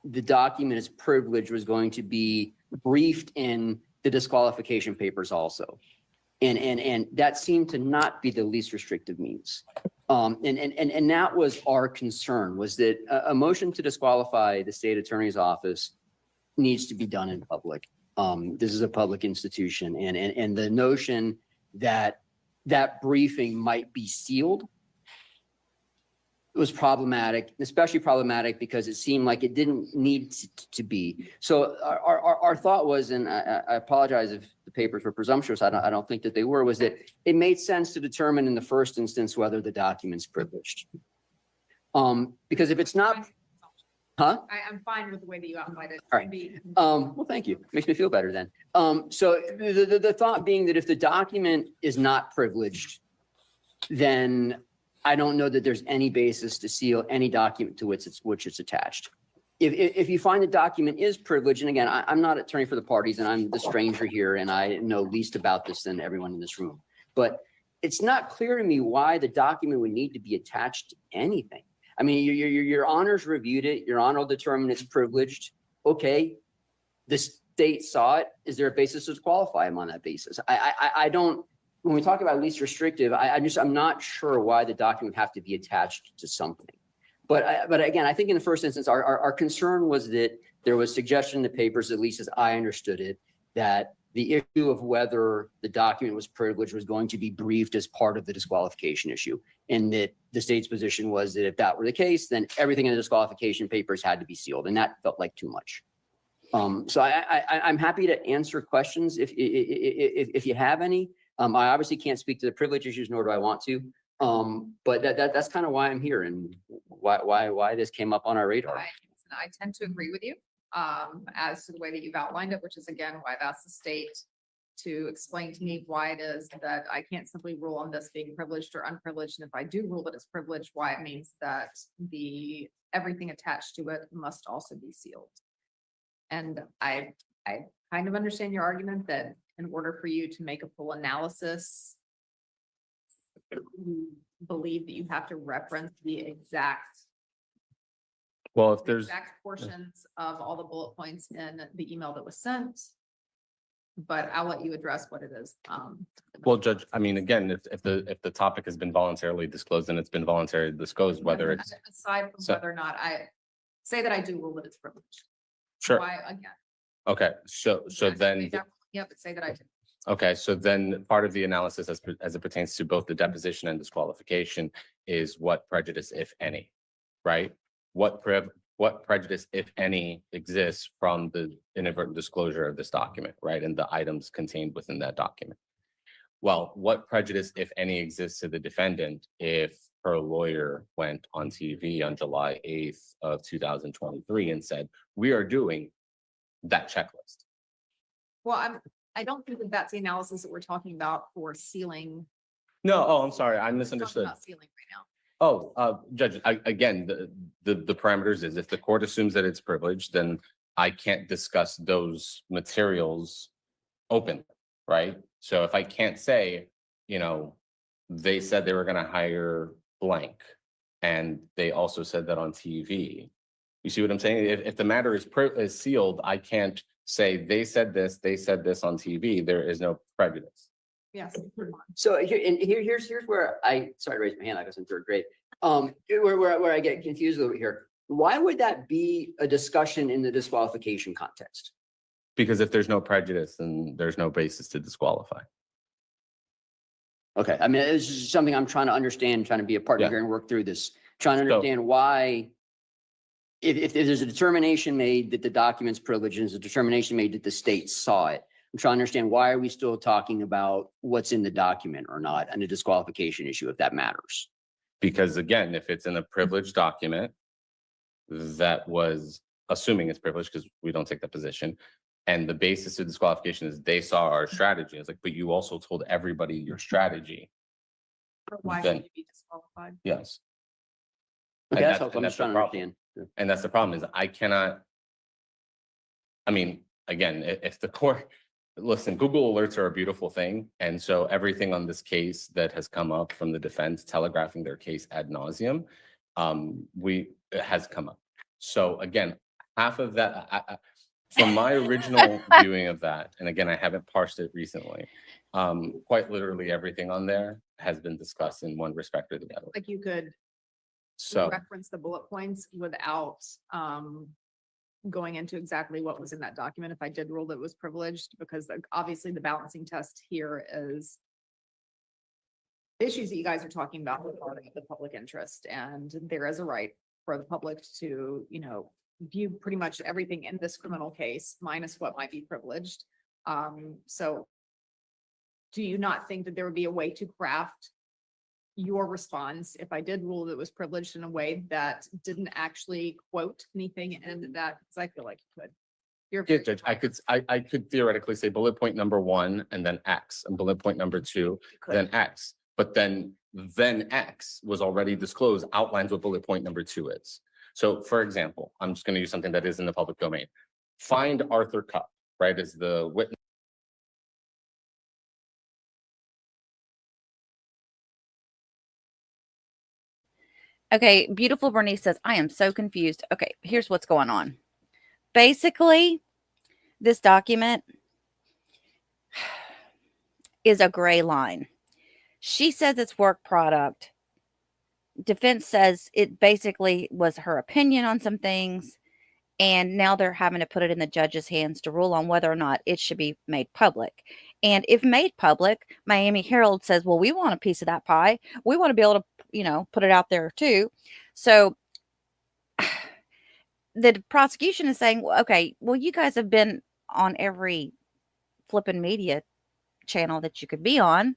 the document is privileged was going to be briefed in the disqualification papers also. And that seemed to not be the least restrictive means. And that was our concern, was that a motion to disqualify the state attorney's office needs to be done in public. This is a public institution, and the notion that that briefing might be sealed was problematic, especially problematic because it seemed like it didn't need to be. So our thought was, and I apologize if the papers were presumptuous, I don't think that they were, was that it made sense to determine in the first instance whether the document's privileged. Because if it's not, huh? I'm fine with the way that you outlined it. All right. Well, thank you. Makes me feel better then. So the thought being that if the document is not privileged, then I don't know that there's any basis to seal any document to which it's attached. If you find the document is privileged, and again, I'm not attorney for the parties and I'm the stranger here and I know least about this than everyone in this room, but it's not clear to me why the document would need to be attached to anything. I mean, your honors reviewed it, your honor will determine it's privileged. Okay, the state saw it. Is there a basis to disqualify him on that basis? I don't, when we talk about least restrictive, I'm not sure why the document would have to be attached to something. But again, I think in the first instance, our concern was that there was suggestion in the papers, at least as I understood it, that the issue of whether the document was privileged was going to be briefed as part of the disqualification issue. And that the state's position was that if that were the case, then everything in the disqualification papers had to be sealed. And that felt like too much. So I'm happy to answer questions if you have any. I obviously can't speak to the privilege issues, nor do I want to. But that's kind of why I'm here and why this came up on our radar. I tend to agree with you as to the way that you've outlined it, which is again why I've asked the state to explain to me why it is that I can't simply rule on this being privileged or unprivileged. And if I do rule that it's privileged, why it means that everything attached to it must also be sealed. And I kind of understand your argument that in order for you to make a full analysis, you believe that you have to reference the exact Well, if there's, exact portions of all the bullet points in the email that was sent. But I'll let you address what it is. well, Judge, I mean, again, if the topic has been voluntarily disclosed and it's been voluntarily disclosed, whether it's aside from whether or not I say that I do rule that it's privileged. sure. Why again? Okay, so then, Yeah, but say that I do. okay, so then part of the analysis as it pertains to both the deposition and disqualification is what prejudice, if any, right? What prejudice, if any, exists from the inadvertent disclosure of this document, right? And the items contained within that document. Well, what prejudice, if any, exists to the defendant if her lawyer went on TV on July 8th of 2023 and said, we are doing that checklist? Well, I don't think that that's the analysis that we're talking about for sealing. No, oh, I'm sorry, I We're talking misunderstood. about sealing right now. Oh, Judge, again, the parameters is if the court assumes that it's privileged, then I can't discuss those materials openly, right? So if I can't say, they said they were going to hire blank, and they also said that on TV. You see what I'm saying? If the matter is sealed, I can't say they said this on TV. There is no prejudice. Yes. So here's where sorry to raise my hand, like I was in third grade. Where I get confused a little bit here. Why would that be a discussion in the disqualification context? Because if there's no prejudice, then there's no basis to disqualify. Okay, I mean, it's just something I'm trying to understand, trying to be a partner here and work through this, trying to understand why, if there's a determination made that the document's privileged and there's a determination made that the state saw it, I'm trying to understand why are we still talking about what's in the document or not and a disqualification issue, if that matters. Because again, if it's in a privileged document that was assuming it's privileged, because we don't take that position, and the basis of disqualification is they saw our strategy. It's like, but you also told everybody your strategy. Why should you be disqualified? Yes. Okay, that's helpful. I'm just trying to understand. And that's the problem is I cannot, I mean, again, if the court, listen, Google alerts are a beautiful thing. And so everything on this case that has come up from the defense telegraphing their case ad nauseum, it has come up. So again, half of that, from my original viewing of that, and again, I haven't parsed it recently, quite literally everything on there has been discussed in one respect or the other. Like you could reference the bullet points without going into exactly what was in that document if I did rule that it was privileged, because obviously the balancing test here is issues that you guys are talking about regarding the public interest, and there is a right for the public to, view pretty much everything in this criminal case minus what might be privileged. So do you not think that there would be a way to craft your response if I did rule that it was privileged in a way that didn't actually quote anything in that? Because I feel like you could. Yeah, Judge, I could theoretically say bullet point number 1 and then X, and bullet point number 2, then X. But then X was already disclosed, outlines what bullet point number 2 is. So for example, I'm just going to use something that is in the public domain. Find Arthur Cupp, right, as the witness. Okay, beautiful Bernice says, I am so confused. Okay, here's what's going on. Basically, this document is a gray line. She says it's work product. defense says it basically was her opinion on some things, and now they're having to put it in the judge's hands to rule on whether or not it should be made public. And if made public, Miami Herald says, well, we want a piece of that pie. We want to be able to, put it out there too. So the prosecution is saying, well, okay, well, you guys have been on every flipping media channel that you could be on,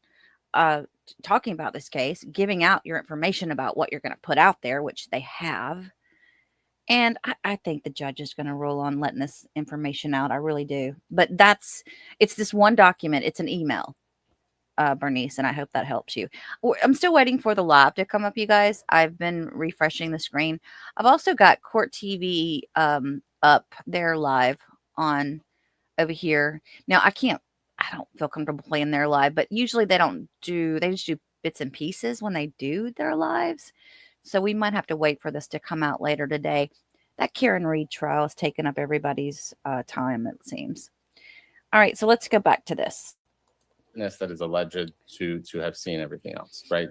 talking about this case, giving out your information about what you're going to put out there, which they have. And I think the judge is going to rule on letting this information out. I really do. But it's this one document. It's an email, Bernice, and I hope that helps you. I'm still waiting for the live to come up, you guys. I've been refreshing the screen. I've also got Court TV up there live on over here. Now, I don't feel comfortable playing their live, but usually they just do bits and pieces when they do their lives. So we might have to wait for this to come out later today. That Karen Reed trial has taken up everybody's time, it seems. All right, so let's go back to this. That is alleged to have seen everything else, right?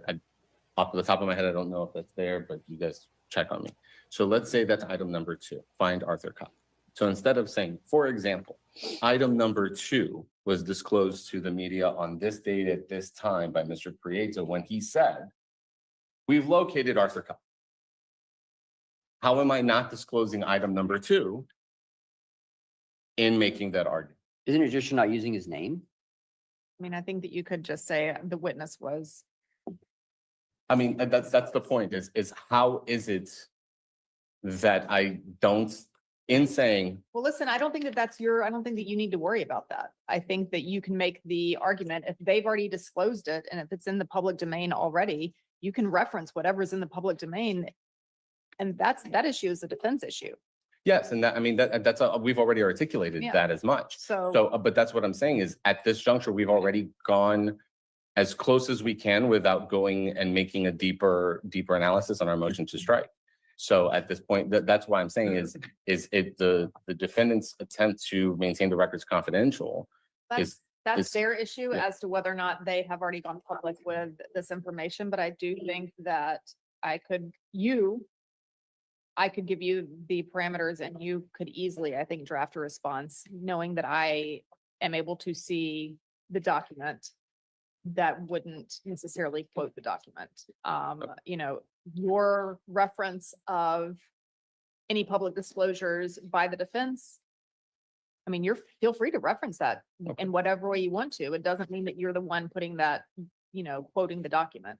Off the top of my head, I don't know if that's there, but you guys check on me. So let's say that's item number 2, find Arthur Cobb. So instead of saying, for example, item number 2 was disclosed to the media on this date at this time by Mr. Prieto when he said, we've located Arthur Cobb. How am I not disclosing item number 2 in making that argument? Isn't it just you're not using his name? I mean, I think that you could just say the witness was. I mean, that's the point is how is it that I don't, in saying, Well, listen, I don't think that I don't think that you need to worry about that. I think that you can make the argument if they've already disclosed it and if it's in the public domain already, you can reference whatever's in the public domain. And that issue is a defense issue. yes, and that's we've already articulated Yeah. that as much. But that's what I'm saying is at this juncture, we've already gone as close as we can without going and making a deeper analysis on our motion to strike. So at this point, that's why I'm saying is it the defendant's attempt to maintain the records confidential is Their issue as to whether or not they have already gone public with this information. But I do think that I could give you the parameters and you could easily, I think, draft a response knowing that I am able to see the document that wouldn't necessarily quote the document. Your reference of any public disclosures by the defense, I mean, feel free to reference that in whatever way you want to. It doesn't mean that you're the one putting that, quoting the document.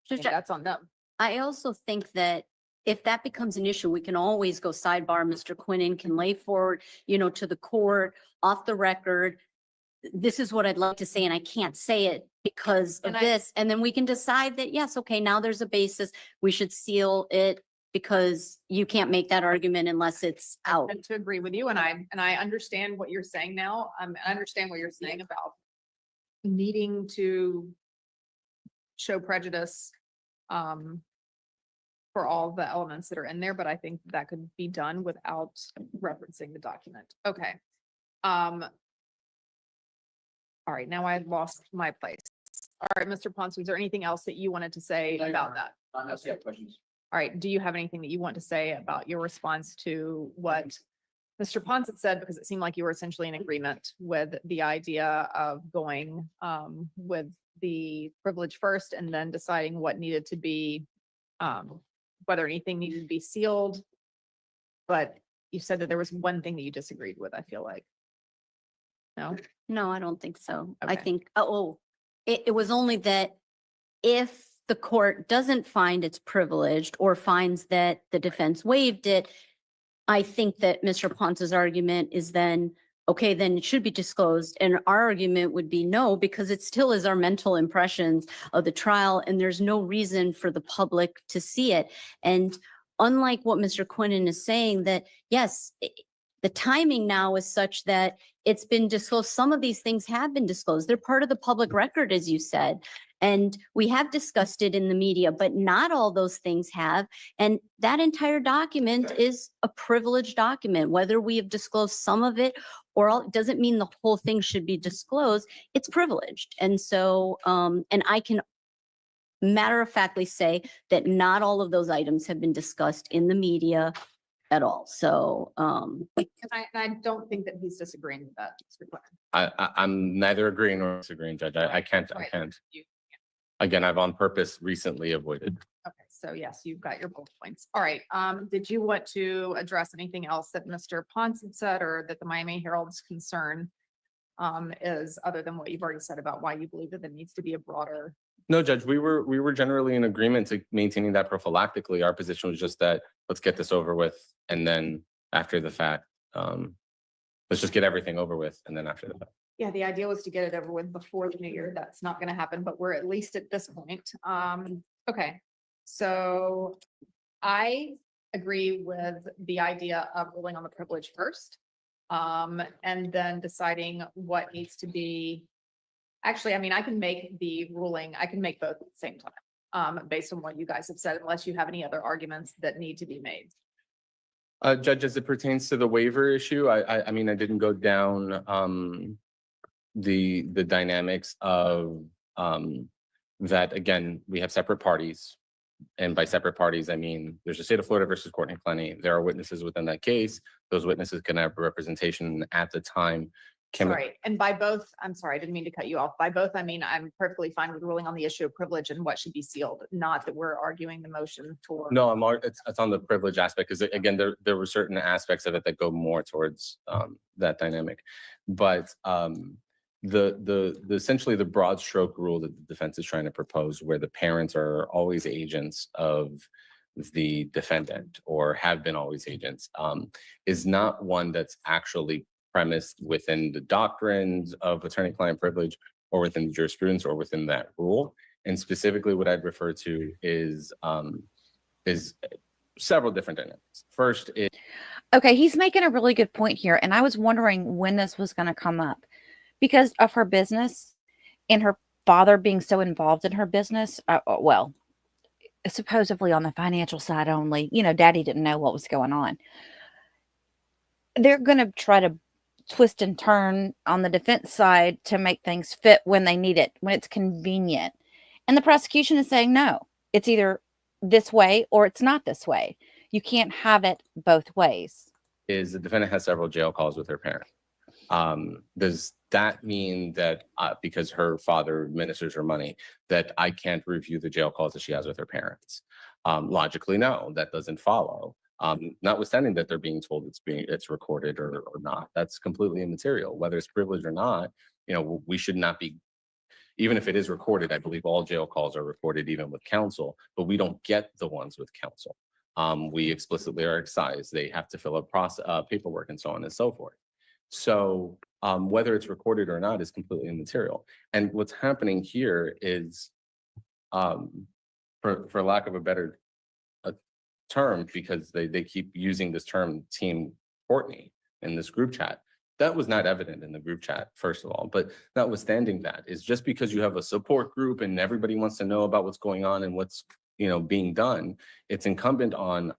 I think that's on them. I also think that if that becomes an issue, we can always go sidebar. Mr. Quinnen can lay forward, to the court, off the record. This is what I'd like to say, and I can't say it because of this. And then we can decide that, yes, okay, now there's a basis. We should seal it because you can't make that argument unless it's out. I tend to agree with you, and I understand what you're saying now. I understand what you're saying about needing to show prejudice for all the elements that are in there, but I think that could be done without referencing the document. Okay. All right, now I lost my place. All right, Mr. Ponce, was there anything else that you wanted to say about that? Questions. All right, do you have anything that you want to say about your response to what Mr. Ponce had said? Because it seemed like you were essentially in agreement with the idea of going with the privilege first and then deciding what needed to be, whether anything needed to be sealed. But you said that there was one thing that you disagreed with, I feel like. No? No, I don't think so. I Okay. think, it was only that if the court doesn't find it's privileged or finds that the defense waived it, I think that Mr. Ponce's argument is then, okay, then it should be disclosed. And our argument would be no, because it still is our mental impressions of the trial and there's no reason for the public to see it. And unlike what Mr. Quinnen is saying, that yes, the timing now is such that it's been disclosed. Some of these things have been disclosed. They're part of the public record, as you said. And we have discussed it in the media, but not all those things have. And that entire document is a privileged document. Whether we have disclosed some of it or all, doesn't mean the whole thing should be disclosed. It's privileged. And so, and I can matter-of-factly say that not all of those items have been discussed in the media at all. So, And I don't think that he's disagreeing with that, Mr. Clinton. I'm neither agreeing nor disagreeing, Judge. I can't. Right. You- Again, I've on purpose recently avoided. Okay, so yes, you've got your bullet points. All right, did you want to address anything else that Mr. Ponce had said or that the Miami Herald's concern is other than what you've already said about why you believe that there needs to be a broader? No, Judge, we were generally in agreement to maintaining that prophylactically. Our position was just that let's get this over with, and then after the fact, let's just get everything over with, and then after the fact. Yeah, the idea was to get it over with before the new year. That's not going to happen, but we're at least at this point. Okay, so I agree with the idea of ruling on the privilege first, and then deciding what needs to be. Actually, I mean, I can make the ruling, I can make both at the same time, based on what you guys have said, unless you have any other arguments that need to be made. Judge, as it pertains to the waiver issue, I mean, I didn't go down the dynamics of that. Again, we have separate parties, and by separate parties, I mean there's the state of Florida versus Courtney Clenney. There are witnesses within that case. Those witnesses can have representation at the time. Sorry, and by both, I'm sorry, I didn't mean to cut you off. By both, I mean, I'm perfectly fine with ruling on the issue of privilege and what should be sealed, not that we're arguing the motion for. No, it's on the privilege aspect, because again, there were certain aspects of it that go more towards that dynamic. But the essentially the broad stroke rule that the defense is trying to propose, where the parents are always agents of the defendant or have been always agents, is not one that's actually premised within the doctrines of attorney-client privilege or within the jurisprudence or within that rule. And specifically what I'd refer to is several different dynamics. First is— Okay, he's making a really good point here. And I was wondering when this was going to come up because of her business and her father being so involved in her business. Well, supposedly on the financial side only, you know, daddy didn't know what was going on. They're going to try to twist and turn on the defense side to make things fit when they need it, when it's convenient. And the prosecution is saying, no, it's either this way or it's not this way. You can't have it both ways. Is the defendant has several jail calls with her parent. Does that mean that because her father administers her money, that I can't review the jail calls that she has with her parents? Logically, no, that doesn't follow. Notwithstanding that they're being told it's recorded or not. That's completely immaterial. Whether it's privileged or not, you know, we should not be, even if it is recorded, I believe all jail calls are recorded even with counsel, but we don't get the ones with counsel. We explicitly are excised. They have to fill out paperwork and so on and so forth. So whether it's recorded or not is completely immaterial. And what's happening here is, for lack of a better term, because they keep using this term Team Courtney in this group chat. That was not evident in the group chat, first of all. But notwithstanding that, is just because you have a support group and everybody wants to know about what's going on and what's, you know, being done, it's incumbent on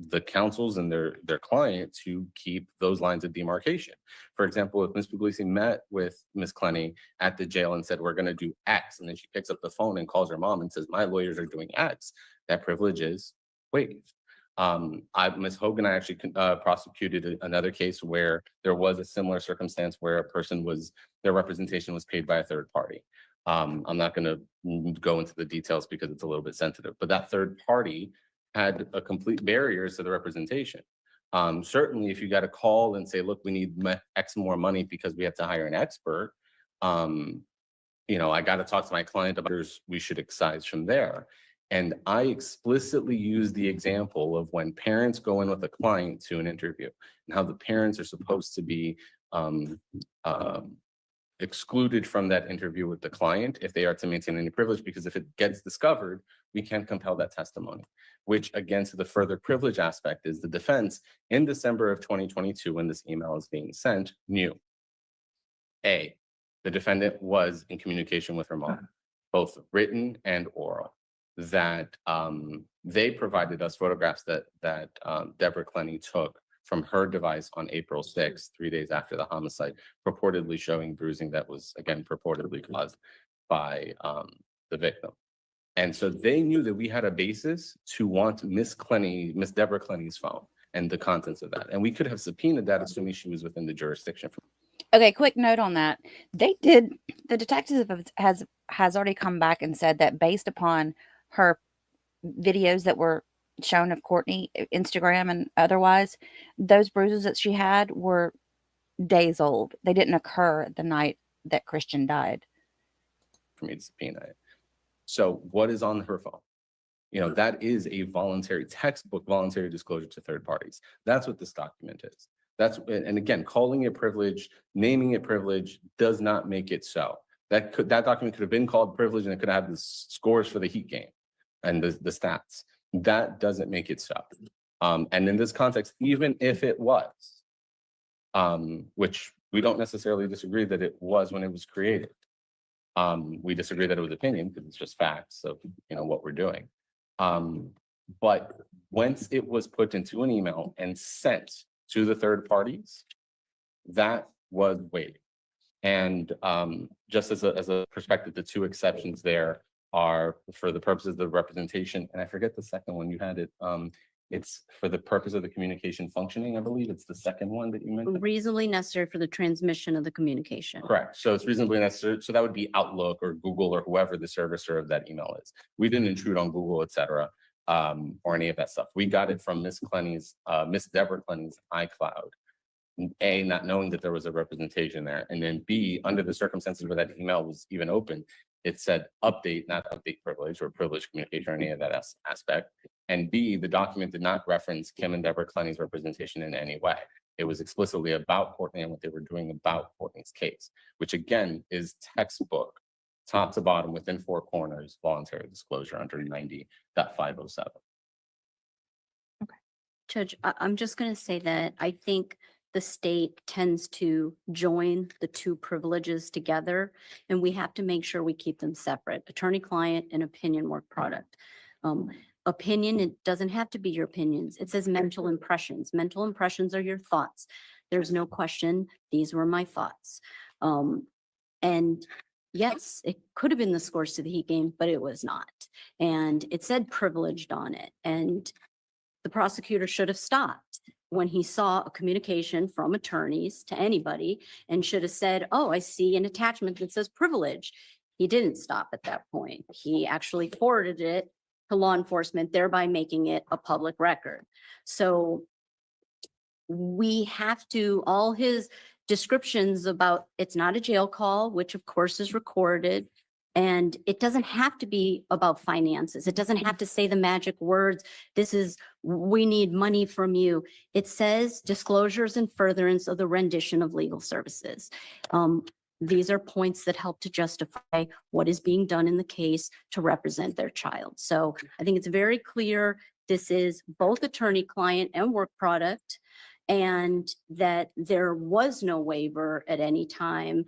the counsels and their client to keep those lines of demarcation. For example, if Ms. Puglisi met with Ms. Clenney at the jail and said, we're going to do X, and then she picks up the phone and calls her mom and says, my lawyers are doing X, that privilege is waived. Ms. Hogan, I actually prosecuted another case where there was a similar circumstance where a person their representation was paid by a third party. I'm not going to go into the details because it's a little bit sensitive, but that third party had a complete barrier to the representation. Certainly, if you got a call and say, look, we need X more money because we have to hire an expert, you know, I got to talk to my client about this, we should excise from there. And I explicitly use the example of when parents go in with a client to an interview and how the parents are supposed to be excluded from that interview with the client if they are to maintain any privilege, because if it gets discovered, we can't compel that testimony, which again, to the further privilege aspect is the defense in December of 2022, when this email is being sent, knew A, the defendant was in communication with her mom, both written and oral, that they provided us photographs that Deborah Clenney took from her device on April 6th, 3 days after the homicide, purportedly showing bruising that was, again, purportedly caused by the victim. And so they knew that we had a basis to want Miss Deborah Clenney's phone and the contents of that. And we could have subpoenaed that, assuming she was within the jurisdiction. Okay, quick note on that. The detective has already come back and said that based upon her videos that were shown of Courtney, Instagram and otherwise, those bruises that she had were days old. They didn't occur the night that Christian died. For me to subpoena it. So what is on her phone? You know, that is a textbook voluntary disclosure to third parties. That's what this document is. And again, calling it privilege, naming it privilege does not make it so. That document could have been called privilege and it could have had the scores for the Heat game and the stats. That doesn't make it so. And in this context, even if it was, which we don't necessarily disagree that it was when it was created. We disagree that it was opinion because it's just facts of, you know, what we're doing. But once it was put into an email and sent to the third parties, that was waived. And just as a perspective, the two exceptions there are for the purposes of the representation, and I forget the second one, you had it. It's for the purpose of the communication functioning, I believe. It's the second one that you mentioned. Reasonably necessary for the transmission of the communication. Correct. So it's reasonably necessary. So that would be Outlook or Google or whoever the servicer of that email is. We didn't intrude on Google, et cetera, or any of that stuff. We got it from Miss Deborah Clenney's iCloud. A, not knowing that there was a representation there. And then B, under the circumstances where that email was even open, it said update, not update privilege or privileged communication or any of that aspect. And B, the document did not reference Kim and Deborah Clenney's representation in any way. It was explicitly about Courtney and what they were doing about Courtney's case, which again is textbook, top to bottom, within four corners, voluntary disclosure under 90.507. Okay. Judge, I'm just going to say that I think the state tends to join the two privileges together, and we have to make sure we keep them separate. Attorney-client and opinion work product. Opinion, it doesn't have to be your opinions. It says mental impressions. Mental impressions are your thoughts. There's no question. These were my thoughts. And yes, it could have been the scores to the Heat game, but it was not. And it said privileged on it. And the prosecutor should have stopped when he saw a communication from attorneys to anybody and should have said, oh, I see an attachment that says privilege. He didn't stop at that point. He actually forwarded it to law enforcement, thereby making it a public record. So we have to, all his descriptions about it's not a jail call, which of course is recorded, and it doesn't have to be about finances. It doesn't have to say the magic words. This is, we need money from you. It says disclosures and furtherance of the rendition of legal services. These are points that help to justify what is being done in the case to represent their child. So I think it's very clear this is both attorney-client and work product, and that there was no waiver at any time,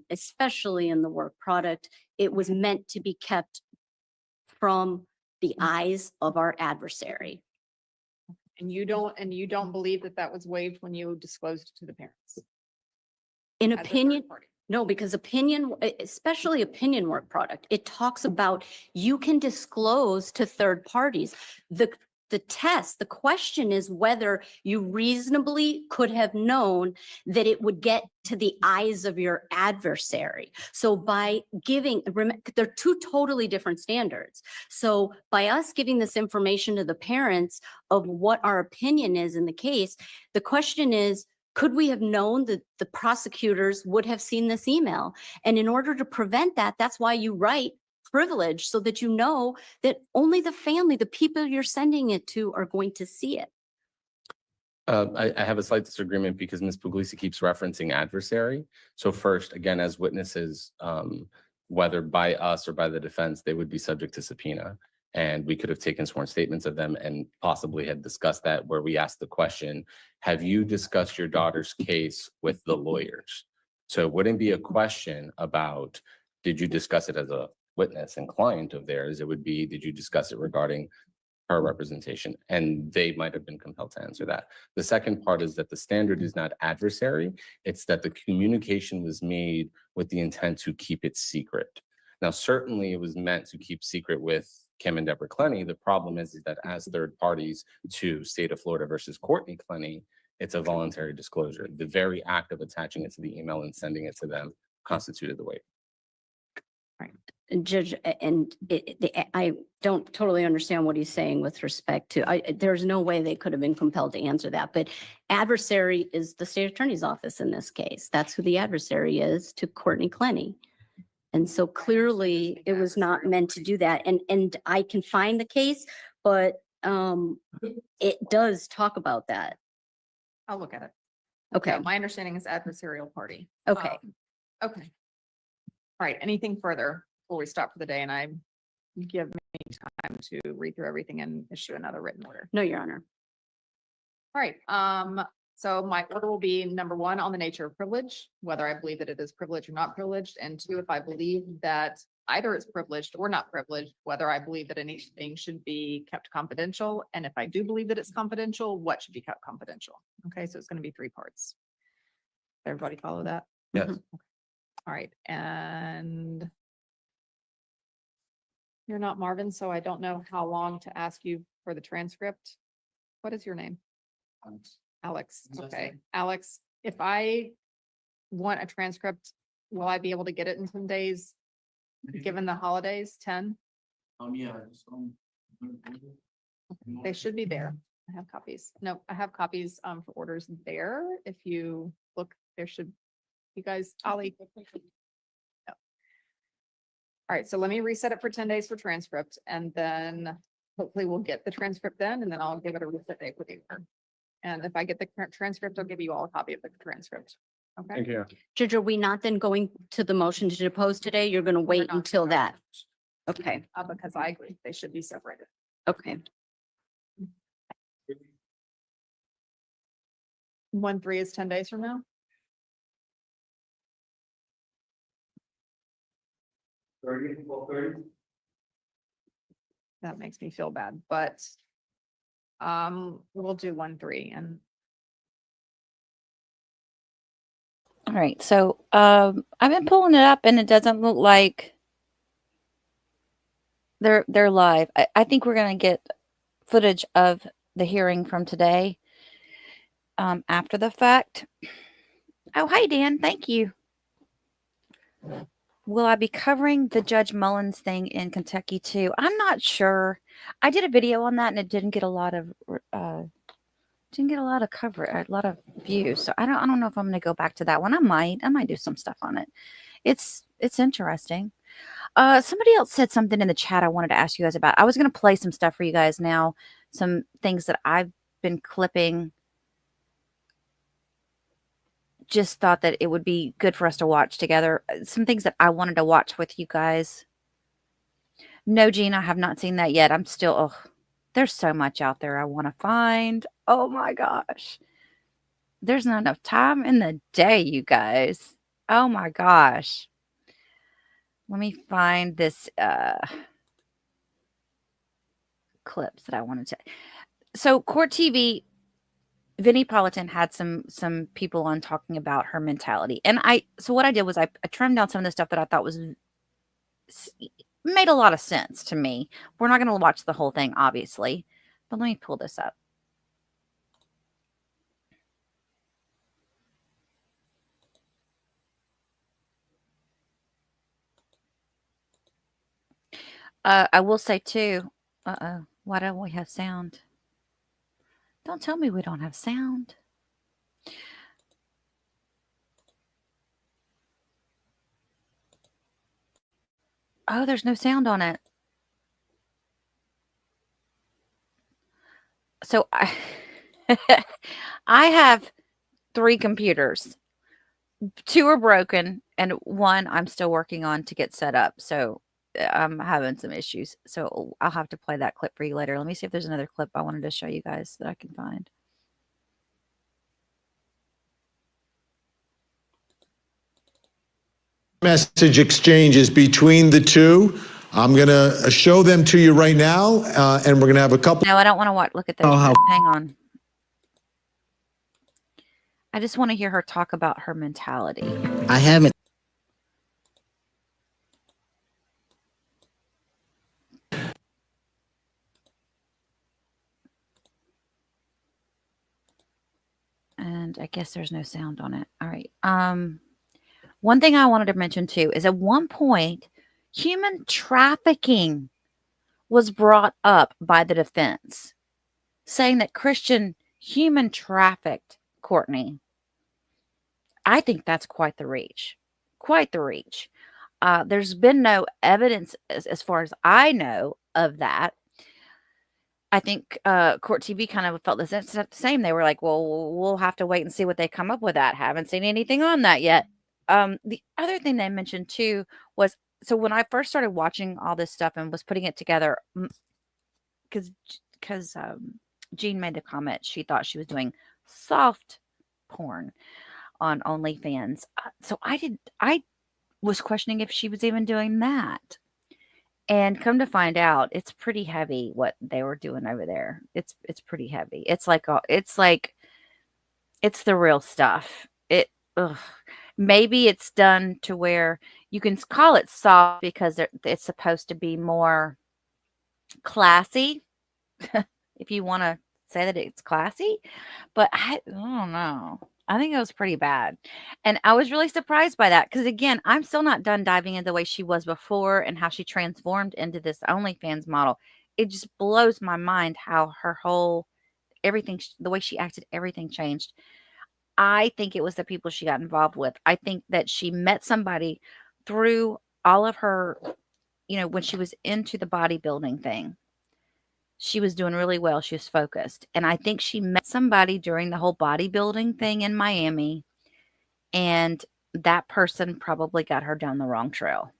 especially in the work product. It was meant to be kept from the eyes of our adversary. And you don't believe that that was waived when you disclosed to the parents? In as a third opinion, party? no, because opinion, especially opinion work product, it talks about you can disclose to third parties. The test, the question is whether you reasonably could have known that it would get to the eyes of your adversary. So by giving, they're two totally different standards. So by us giving this information to the parents of what our opinion is in the case, the question is, could we have known that the prosecutors would have seen this email? And in order to prevent that, that's why you write privilege, so that you know that only the family, the people you're sending it to, are going to see it. I have a slight disagreement because Ms. Puglisi keeps referencing adversary. So first, again, as witnesses, whether by us or by the defense, they would be subject to subpoena. And we could have taken sworn statements of them and possibly had discussed that, where we asked the question, have you discussed your daughter's case with the lawyers? So it wouldn't be a question about, did you discuss it as a witness and client of theirs? It would be, did you discuss it regarding her representation? And they might have been compelled to answer that. The second part is that the standard is not adversary. It's that the communication was made with the intent to keep it secret. Now, certainly it was meant to keep secret with Kim and Deborah Clenney. The problem is that as third parties to State of Florida versus Courtney Clenney, it's a voluntary disclosure. The very act of attaching it to the email and sending it to them constituted the waiver. Judge, and I don't totally understand what he's saying with respect to, there's no way they could have been compelled to answer that, but adversary is the state attorney's office in this case. That's who the adversary is to Courtney Clenney. And so clearly it was not meant to do that. And I can find the case, but it does talk about that. I'll look at it. Okay, Yeah, my understanding is adversarial party. okay. Okay. All right, anything further before we stop for the day and I give me time to read through everything and issue another written order? No, Your Honor. All right, so my order will be number one on the nature of privilege, whether I believe that it is privileged or not privileged, and two, if I believe that either it's privileged or not privileged, whether I believe that anything should be kept confidential, and if I do believe that it's confidential, what should be kept confidential? Okay, so it's going to be 3 parts. Everybody follow that? Yes. All right, and you're not Marvin, so I don't know how long to ask you for the transcript. What is your name? Alex. Okay, Alex, if I want a transcript, will I be able to get it in 10 days, given the holidays, 10? Yeah. They should be there. I have copies. No, I have copies for orders there. If you look, there should, you guys, Ollie. No. All right, so let me reset it for 10 days for transcript, and then hopefully we'll get the transcript then, and then I'll give it a reset date with you. And if I get the current transcript, I'll give you all a copy of the transcript. Okay. Thank you. Judge, are we not then going to the motion to depose today? You're going to wait not. until that? Okay, Because I agree, they should be separated. okay. 1-3 is 10 days from now. That makes me feel bad, but we'll do 1-3 and All right, so I've been pulling it up and it doesn't look like they're live. I think we're gonna get footage of the hearing from today after the fact. Oh, hi Dan, thank you. Will I be covering the Judge Mullins thing in Kentucky too? I'm not sure. I did a video on that and it didn't get a lot of cover, a lot of views. So I don't know if I'm going to go back to that one. I might do some stuff on it. It's interesting. Somebody else said something in the chat I wanted to ask you guys about. I was going to play some stuff for you guys now, some things that I've been clipping. Just thought that it would be good for us to watch together. Some things that I wanted to watch with you guys. No, Gene, I have not seen that yet. I'm still, there's so much out there I want to find. Oh my gosh. There's not enough time in the day, you guys. Oh my gosh. Let me find this clips that I wanted to. So Court TV, Vinnie Politan had some people on talking about her mentality. And so what I did was I trimmed down some of the stuff that I thought made a lot of sense to me. We're not going to watch the whole thing, obviously, but let me pull this up. I will say too, why don't we have sound? Don't tell me we don't have sound. Oh, there's no sound on it. So I have 3 computers. 2 are broken and 1 I'm still working on to get set up. So I'm having some issues. So I'll have to play that clip for you later. Let me see if there's another clip I wanted to show you guys that I can find. Message exchanges between the two. I'm going to show them to you right now, and we're going to have a couple. No, I don't want to watch. Look at this. Oh, how- Hang on. I just want to hear her talk about her mentality. I haven't. And I guess there's no sound on it. All right. One thing I wanted to mention too is at one point, human trafficking was brought up by the defense, saying that Christian human trafficked Courtney. I think that's quite the reach. Quite the reach. There's been no evidence, as far as I know, of that. I think Court TV kind of felt the same. They were like, well, we'll have to wait and see what they come up with that. Haven't seen anything on that yet. The other thing they mentioned too was, so when I first started watching all this stuff and was putting it together, because Jean made the comment, she thought she was doing soft porn on OnlyFans. So I was questioning if she was even doing that. And come to find out, it's pretty heavy what they were doing over there. It's pretty heavy. It's the real stuff. Maybe it's done to where you can call it soft because it's supposed to be more classy, if you want to say that it's classy. But I don't know. I think it was pretty bad. And I was really surprised by that because, again, I'm still not done diving into the way she was before and how she transformed into this OnlyFans model. It just blows my mind how her whole everything, the way she acted, everything changed. I think it was the people she got involved with. I think that she met somebody through all of her, when she was into the bodybuilding thing. She was doing really well. She was focused. And I think she met somebody during the whole bodybuilding thing in Miami. And that person probably got her down the wrong trail.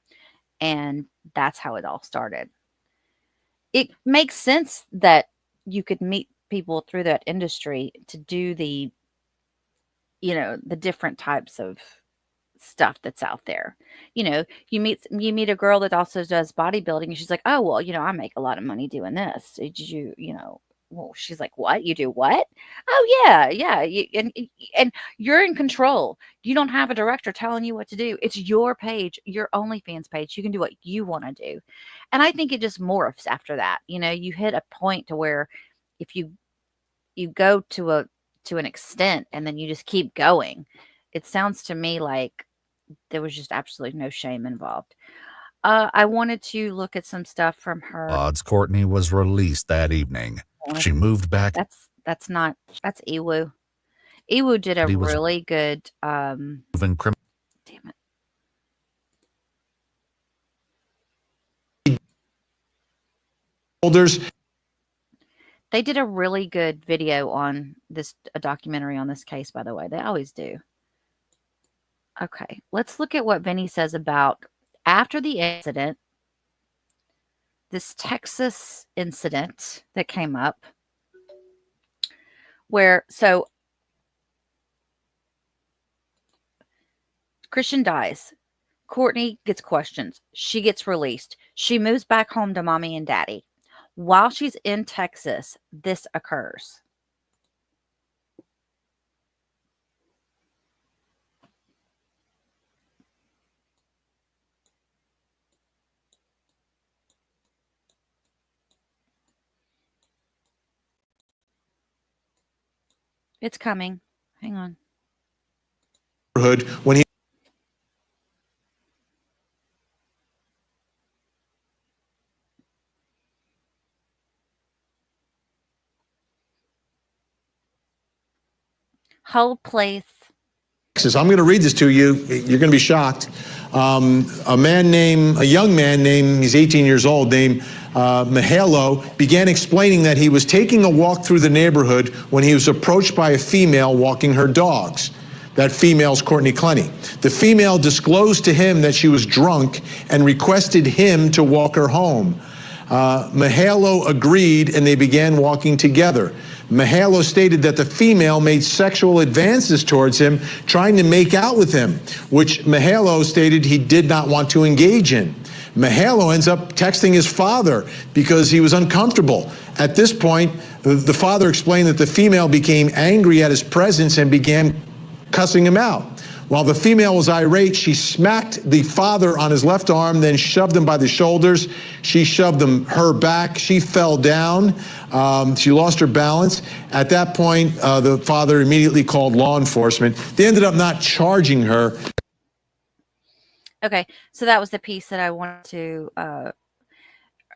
And that's how it all started. It makes sense that you could meet people through that industry to do the different types of stuff that's out there. You meet a girl that also does bodybuilding and she's like, oh, well, I make a lot of money doing this. Did you, well, she's like, what? You do what? Oh, yeah. And you're in control. You don't have a director telling you what to do. It's your page, your OnlyFans page. You can do what you want to do. And I think it just morphs after that. You hit a point to where if you go to an extent and then you just keep going, it sounds to me like there was just absolutely no shame involved. I wanted to look at some stuff from her. Courtney was released that evening. She moved back. That's Ewu. Ewu did a really good. Damn it. They did a really good video on a documentary on this case, by the way. They always do. Okay, let's look at what Vinny says about after the incident, this Texas incident that came up, so Christian dies. Courtney gets questions. She gets released. She moves back home to mommy and daddy. While she's in Texas, this occurs. It's coming. Hang on. When he whole place. I'm going to read this to you. You're going to be shocked. A young man named, he's 18 years old, named Mahalo, began explaining that he was taking a walk through the neighborhood when he was approached by a female walking her dogs. That female's Courtney Clenney. The female disclosed to him that she was drunk and requested him to walk her home. Mahalo agreed and they began walking together. Mahalo stated that the female made sexual advances towards him, trying to make out with him, which Mahalo stated he did not want to engage in. Mahalo ends up texting his father because he was uncomfortable. At this point, the father explained that the female became angry at his presence and began cussing him out. While the female was irate, she smacked the father on his left arm, then shoved him by the shoulders. She shoved her back. She fell down. She lost her balance. At that point, the father immediately called law enforcement. They ended up not charging her. Okay, so that was the piece that I wanted to,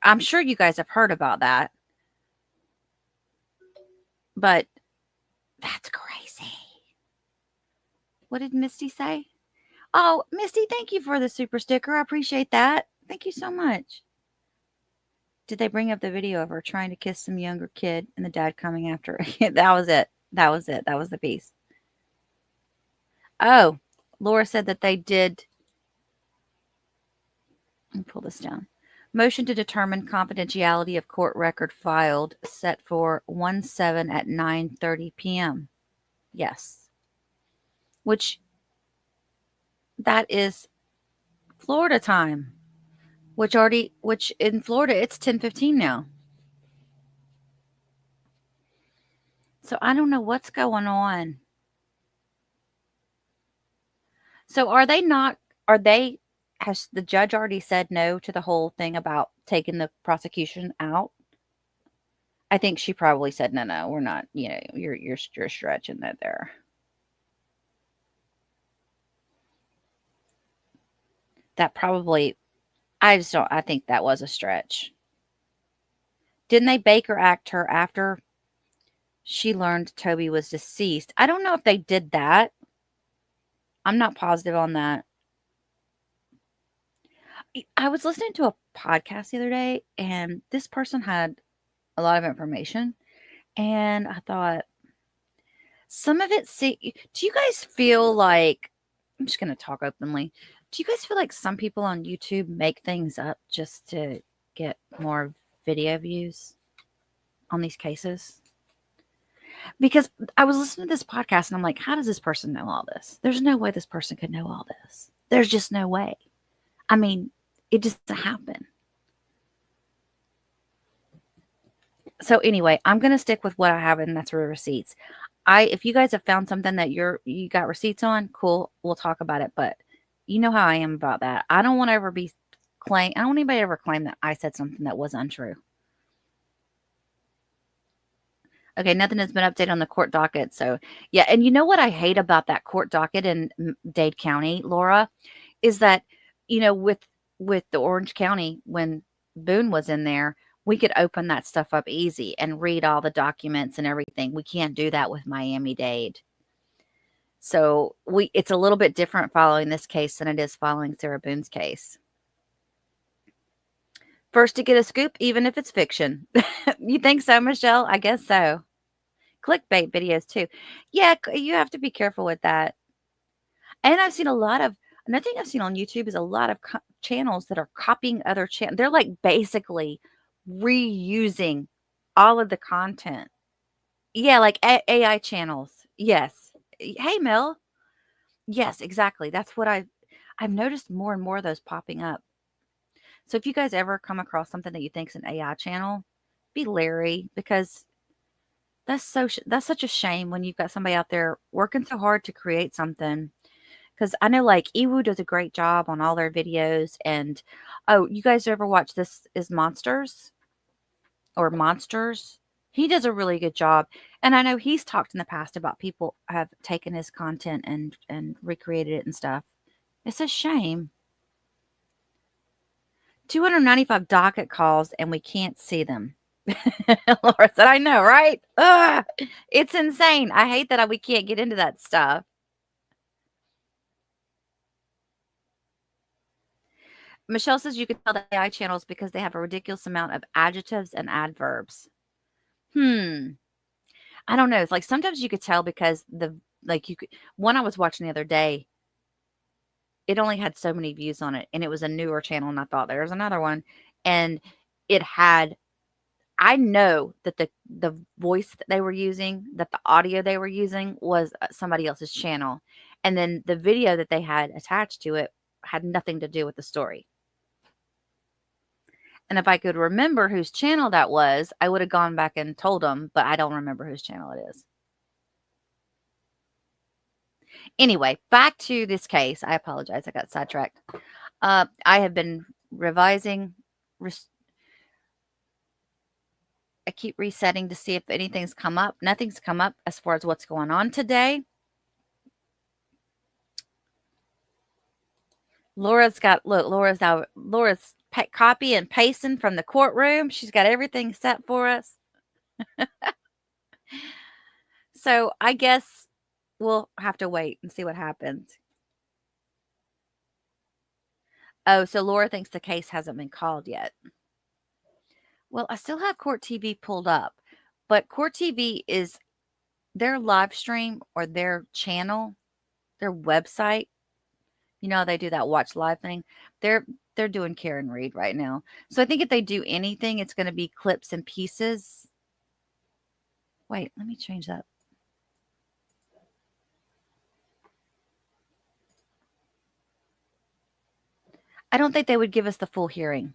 I'm sure you guys have heard about that, but that's crazy. What did Misty say? Oh, Misty, thank you for the super sticker. I appreciate that. Thank you so much. Did they bring up the video of her trying to kiss some younger kid and the dad coming after her? That was it. That was it. That was the piece. Oh, Laura said that they did. Let me pull this down. Motion to determine confidentiality of court record filed set for 1/7 at 9:30 p.m. Yes. Which that is Florida time. Which in Florida it's 10:15 now. So I don't know what's going on. So has the judge already said no to the whole thing about taking the prosecution out? I think she probably said, no, we're not, you're stretching that there. That probably, I think that was a stretch. Didn't they Baker Act her after she learned Toby was deceased? I don't know if they did that. I'm not positive on that. I was listening to a podcast the other day, and this person had a lot of information, and I thought some of it, do you guys feel like, I'm just going to talk openly, do you guys feel like some people on YouTube make things up just to get more video views on these cases? Because I was listening to this podcast and I'm like, how does this person know all this? There's no way this person could know all this. There's just no way. I mean, it just doesn't happen. So anyway, I'm going to stick with what I have, and that's receipts. If you guys have found something that you got receipts on, cool, we'll talk about it. But you know how I am about that. I don't want to ever I don't want anybody to ever claim that I said something that was untrue. Okay, nothing has been updated on the court docket. So yeah, and you know what I hate about that court docket in Dade County, Laura, is that, with the Orange County, when Boone was in there, we could open that stuff up easy and read all the documents and everything. We can't do that with Miami-Dade. So it's a little bit different following this case than it is following Sarah Boone's case. First to get a scoop, even if it's fiction. You think so, Michelle? I guess so. Clickbait videos too. Yeah, you have to be careful with that. And I've seen another thing I've seen on YouTube is a lot of channels that are copying other channels. They're like basically reusing all of the content. Yeah, like AI channels. Yes. Hey, Mel. Yes, exactly. That's what I've noticed more and more of those popping up. So if you guys ever come across something that you think is an AI channel, be leery, because that's such a shame when you've got somebody out there working so hard to create something. Because I know like Ewu does a great job on all their videos. And you guys ever watch This Is Monsters or Monsters? He does a really good job. And I know he's talked in the past about people have taken his content and recreated it and stuff. It's a shame. 295 docket calls and we can't see them. Laura said, I know, right? Ugh, it's insane. I hate that we can't get into that stuff. Michelle says you can tell the AI channels because they have a ridiculous amount of adjectives and adverbs. I don't know. It's like sometimes you could tell because one I was watching the other day, it only had so many views on it, and it was a newer channel, and I thought there's another one, and I know that the voice that they were using, that the audio they were using was somebody else's channel, and then the video that they had attached to it had nothing to do with the story. And if I could remember whose channel that was, I would have gone back and told them, but I don't remember whose channel it is. Anyway, back to this case. I apologize. I got sidetracked. I have been revising. I keep resetting to see if anything's come up. Nothing's come up as far as what's going on today. Laura's copy and pasting from the courtroom. She's got everything set for us. So I guess we'll have to wait and see what happens. Oh, so Laura thinks the case hasn't been called yet. Well, I still have Court TV pulled up, but Court TV is their live stream or their channel, their website. You know, they do that watch live thing. They're doing Karen Reed right now. So I think if they do anything, it's going to be clips and pieces. Wait, let me change that. I don't think they would give us the full hearing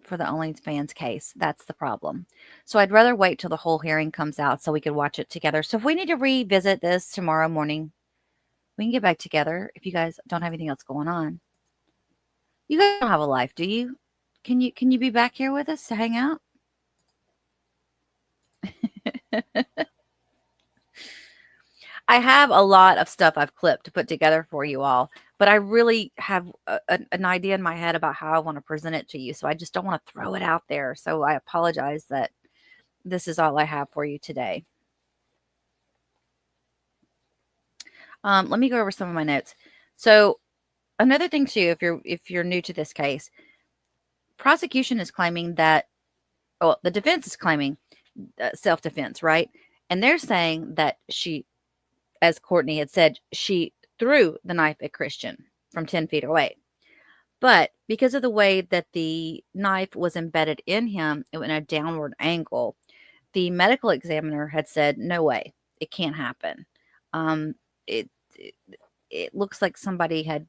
for the OnlyFans case. That's the problem. So I'd rather wait till the whole hearing comes out so we could watch it together. So if we need to revisit this tomorrow morning, we can get back together if you guys don't have anything else going on. You guys don't have a life, do you? Can you be back here with us to hang out? I have a lot of stuff I've clipped to put together for you all, but I really have an idea in my head about how I want to present it to you. So I just don't want to throw it out there. So I apologize that this is all I have for you today. Let me go over some of my notes. So another thing too, if you're new to this case, prosecution is claiming that, well, the defense is claiming self-defense, right? And they're saying that she, as Courtney had said, she threw the knife at Christian from 10 feet away. But because of the way that the knife was embedded in him in a downward angle, the medical examiner had said, no way, it can't happen. It looks like somebody had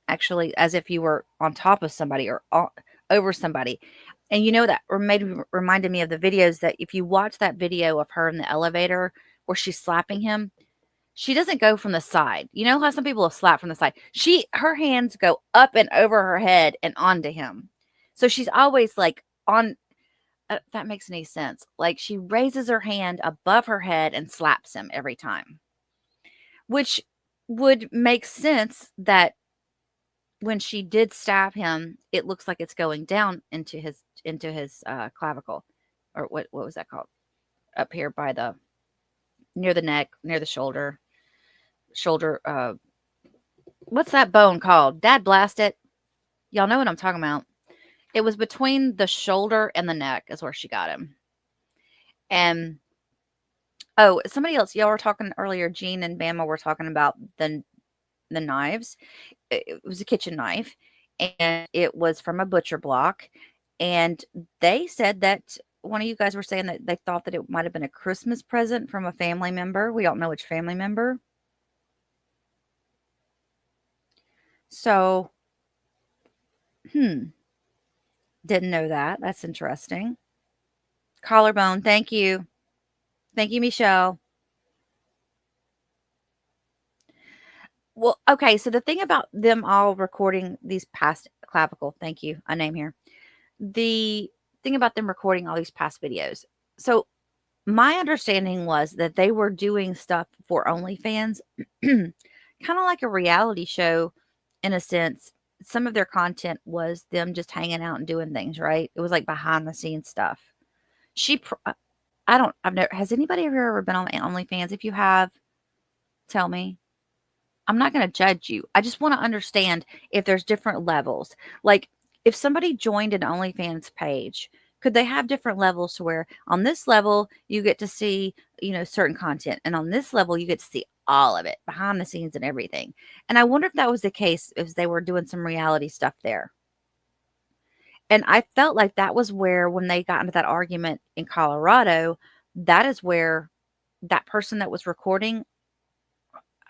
actually, as if you were on top of somebody or over somebody. And you know, that reminded me of the videos that if you watch that video of her in the elevator where she's slapping him, she doesn't go from the side. You know how some people have slapped from the side? Her hands go up and over her head and onto him. So she's always like on, if that makes any sense. Like she raises her hand above her head and slaps him every time. Which would make sense that when she did stab him, it looks like it's going down into his clavicle, or what was that called? Up here by near the neck, near the shoulder. What's that bone called? Dad blast it. Y'all know what I'm talking about. It was between the shoulder and the neck is where she got him. And oh, somebody else, y'all were talking earlier, Jean and Bama were talking about the knives. It was a kitchen knife, and it was from a butcher block. And they said that one of you guys were saying that they thought that it might have been a Christmas present from a family member. We don't know which family member. So, didn't know that. That's interesting. Collarbone. Thank you. Thank you, Michelle. Well, okay. So the thing about them all recording these past clavicle, thank you, a name here. The thing about them recording all these past videos. So my understanding was that they were doing stuff for OnlyFans, kind of like a reality show in a sense. Some of their content was them just hanging out and doing things, right? It was like behind the scenes stuff. Has anybody ever been on OnlyFans? If you have, tell me. I'm not going to judge you. I just want to understand if there's different levels. Like if somebody joined an OnlyFans page, could they have different levels to where on this level you get to see, certain content, and on this level you get to see all of it behind the scenes and everything. And I wonder if that was the case, if they were doing some reality stuff there. And I felt like that was where, when they got into that argument in Colorado, that is where that person that was recording,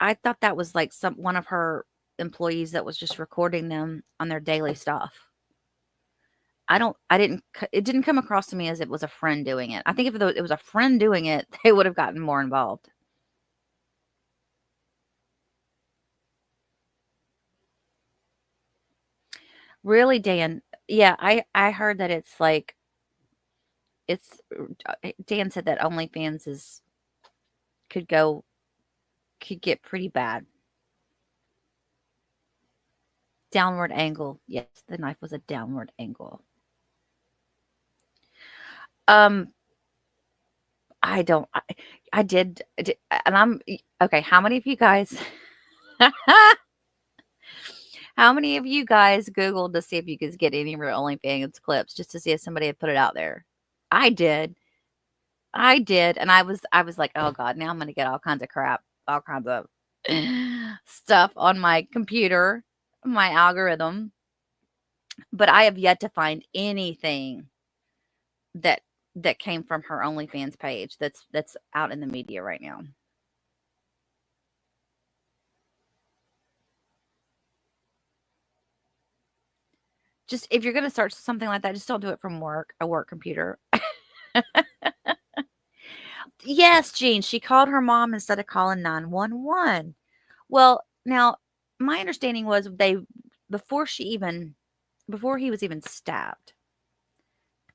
I thought that was like one of her employees that was just recording them on their daily stuff. It didn't come across to me as it was a friend doing it. I think if it was a friend doing it, they would have gotten more involved. Really, Dan? Yeah, I heard that it's like it's Dan said that OnlyFans is could go could get pretty bad. Downward angle. Yes, the knife was a downward angle. Um, I don't. I did, and I'm okay. How many of you guys? How many of you guys Googled to see if you could get any real OnlyFans clips just to see if somebody had put it out there? I did. I did, and I was like, oh god, now I'm gonna get all kinds of crap, all kinds of stuff on my computer, my algorithm. But I have yet to find anything that that came from her OnlyFans page that's out in the media right now. Just if you're gonna search something like that, just don't do it from a work computer. Yes, Jean, she called her mom instead of calling 911. Well, now my understanding was before before he was even stabbed,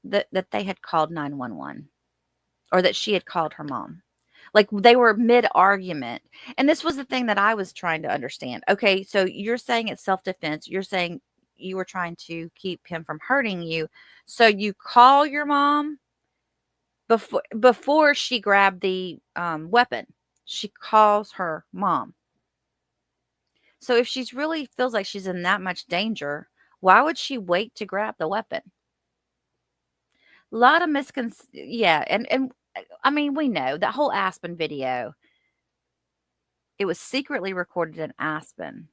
that they had called 911 or that she had called her mom. Like they were mid argument. And this was the thing that I was trying to understand. Okay, so you're saying it's self-defense. You're saying you were trying to keep him from hurting you. So you call your mom before she grabbed the weapon. She calls her mom. So if she's really feels like she's in that much danger, why would she wait to grab the weapon? A lot of yeah, and I mean, we know that whole Aspen video. It was secretly recorded in Aspen.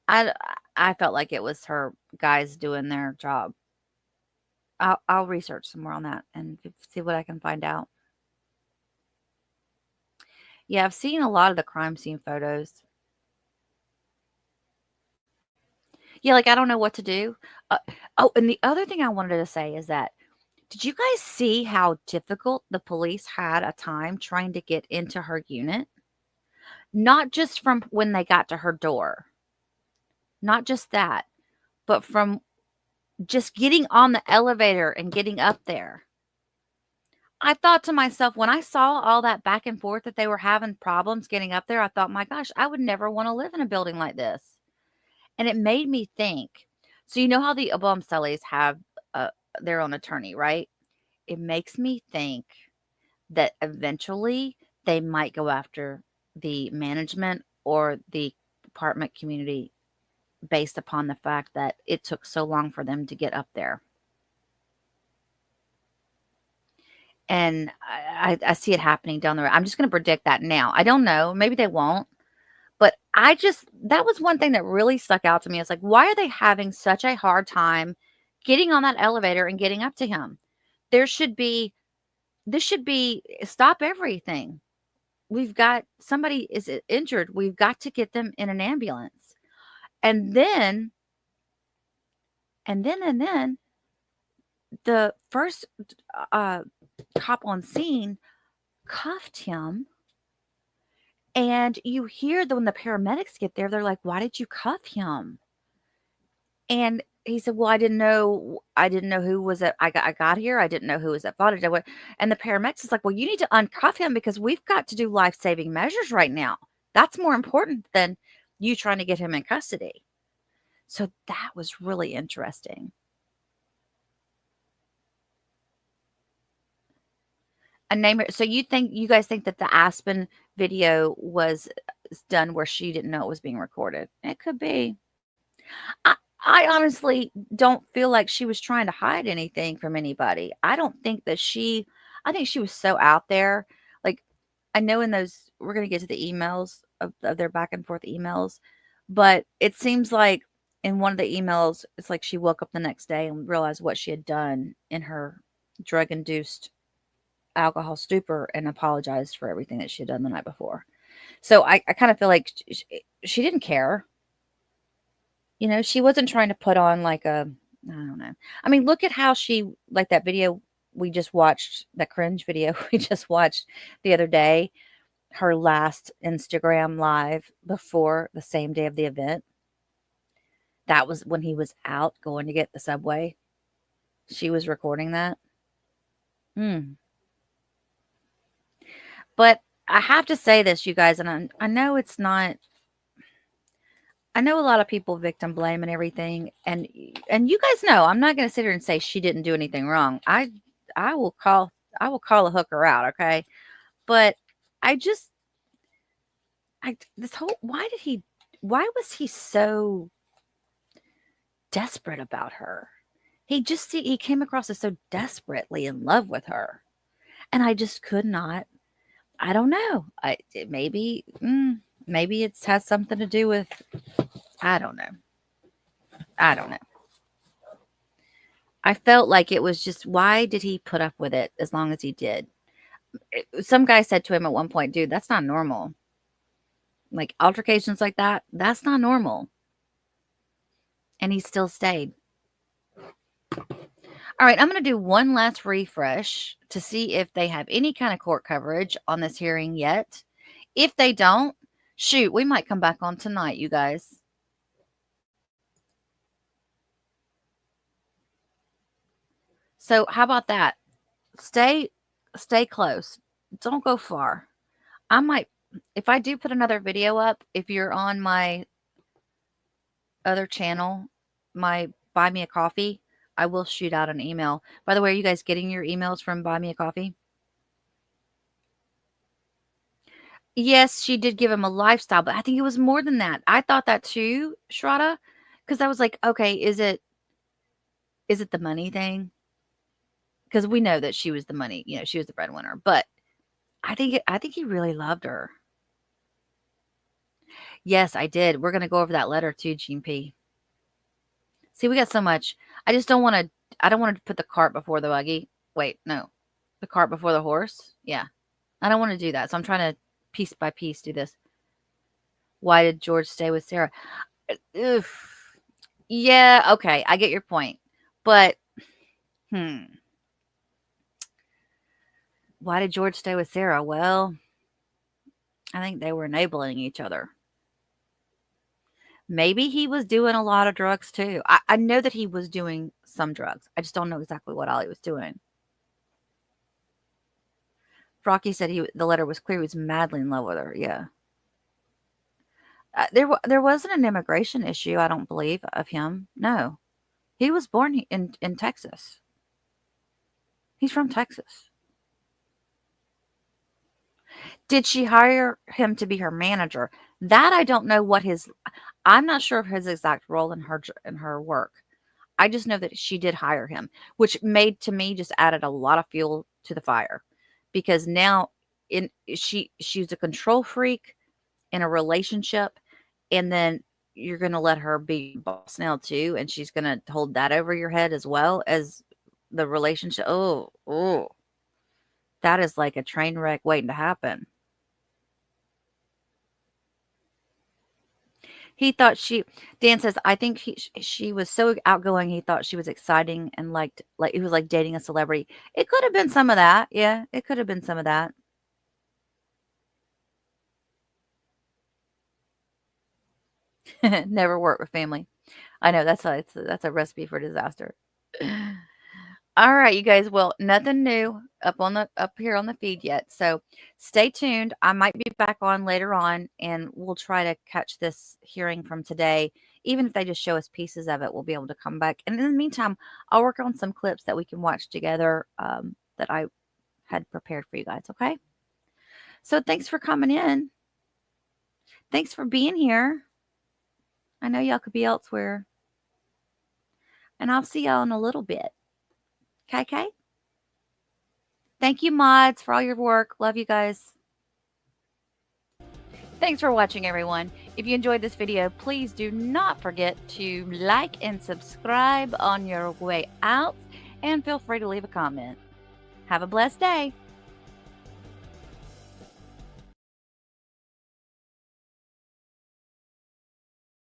I I felt like it was her guys doing their job. I'll research some more on that and see what I can find out. Yeah, I've seen a lot of the crime scene photos. Yeah, like I don't know what to do. Oh, and the other thing I wanted to say is that did you guys see how difficult the police had a time trying to get into her unit? Not just from when they got to her door. Not just that, but from just getting on the elevator and getting up there. I thought to myself, when I saw all that back and forth that they were having problems getting up there, I thought, my gosh, I would never want to live in a building like this. And it made me think. So you know how the Abomstelis have their own attorney, right? It makes me think that eventually they might go after the management or the apartment community based upon the fact that it took so long for them to get up there. And I see it happening down the road. I'm just going to predict that now. I don't know. Maybe they won't. But that was one thing that really stuck out to me. It's like, why are they having such a hard time getting on that elevator and getting up to him? This should be, stop everything. We've got, somebody is injured. We've got to get them in an ambulance. And then the first cop on scene cuffed him. And you hear that when the paramedics get there, they're like, why did you cuff him? And he said, well, I didn't know who was at, I got here. I didn't know who was at fault. And the paramedics is like, well, you need to uncuff him because we've got to do life-saving measures right now. That's more important than you trying to get him in custody. So that was really interesting. So you guys think that the Aspen video was done where she didn't know it was being recorded? It could be. I honestly don't feel like she was trying to hide anything from anybody. I think she was so out there. Like, I know in those, we're going to get to the emails of their back and forth emails, but it seems like in one of the emails, it's like she woke up the next day and realized what she had done in her drug-induced alcohol stupor and apologized for everything that she had done the night before. So I kind of feel like she didn't care. You know, she wasn't trying to put on like I don't know. I mean, look at how like that video we just watched, that cringe video we just watched the other day, her last Instagram live before the same day of the event. that was when he was out going to get the Subway. She was recording that. But I have to say this, you guys, and I know it's not. I know a lot of people victim blame and everything, and you guys know I'm not going to sit here and say she didn't do anything wrong. I will call a hooker out, okay? But this whole why was he so desperate about her? He came across as so desperately in love with her, and I just could not. I don't know. Maybe it has something to do with. I don't know. I felt like it was just, why did he put up with it as long as he did? Some guy said to him at one point, dude, that's not normal. Like altercations like that, that's not normal. And he still stayed. All right, I'm going to do one last refresh to see if they have any kind of court coverage on this hearing yet. If they don't, shoot, we might come back on tonight, you guys. So how about that? Stay close. Don't go far. I might, if I do put another video up, if you're on my other channel, my Buy Me a Coffee, I will shoot out an email. By the way, are you guys getting your emails from Buy Me a Coffee? Yes, she did give him a lifestyle, but I think it was more than that. I thought that too, Shraddha, because I was like, okay, is it the money thing? Because we know that she was the money, she was the breadwinner. But I think he really loved her. Yes, I did. We're gonna go over that letter too, Gene P. See, we got so much. I just don't want to. I don't want to put the cart before the buggy. Wait, no, the cart before the horse. Yeah, I don't want to do that. So I'm trying to piece by piece do this. Why did George stay with Sarah? Oof. Yeah, okay, I get your point, but why did George stay with Sarah? Well, I think they were enabling each other. Maybe he was doing a lot of drugs too. I know that he was doing some drugs. I just don't know exactly what all he was doing. Rocky said the letter was clear. He was madly in love with her. Yeah. There wasn't an immigration issue, I don't believe, of him. No. He was born in Texas. He's from Texas. Did she hire him to be her manager? That I don't know what I'm not sure of his exact role in her work. I just know that she did hire him, which to me just added a lot of fuel to the fire, because now she's a control freak in a relationship, and then you're going to let her be boss now too, and she's going to hold that over your head as well as the relationship. Oh, that is like a train wreck waiting to happen. He thought Dan says, I think she was so outgoing. He thought she was exciting and liked, like it was like dating a celebrity. It could have been some of that. Yeah, it could have been some of that. Never work with family. I know that's a recipe for disaster. All right, you guys. Well, nothing new up here on the feed yet. So stay tuned. I might be back on later on, and we'll try to catch this hearing from today. Even if they just show us pieces of it, we'll be able to come back. And in the meantime, I'll work on some clips that we can watch together that I had prepared for you guys. Okay. So thanks for coming in. Thanks for being here. I know y'all could be elsewhere. And I'll see y'all in a little bit. Okay. Thank you, mods, for all your work. Love you guys. Thanks for watching, everyone. If you enjoyed this video, please do not forget to like and subscribe on your way out, and feel free to leave a comment. Have a blessed day.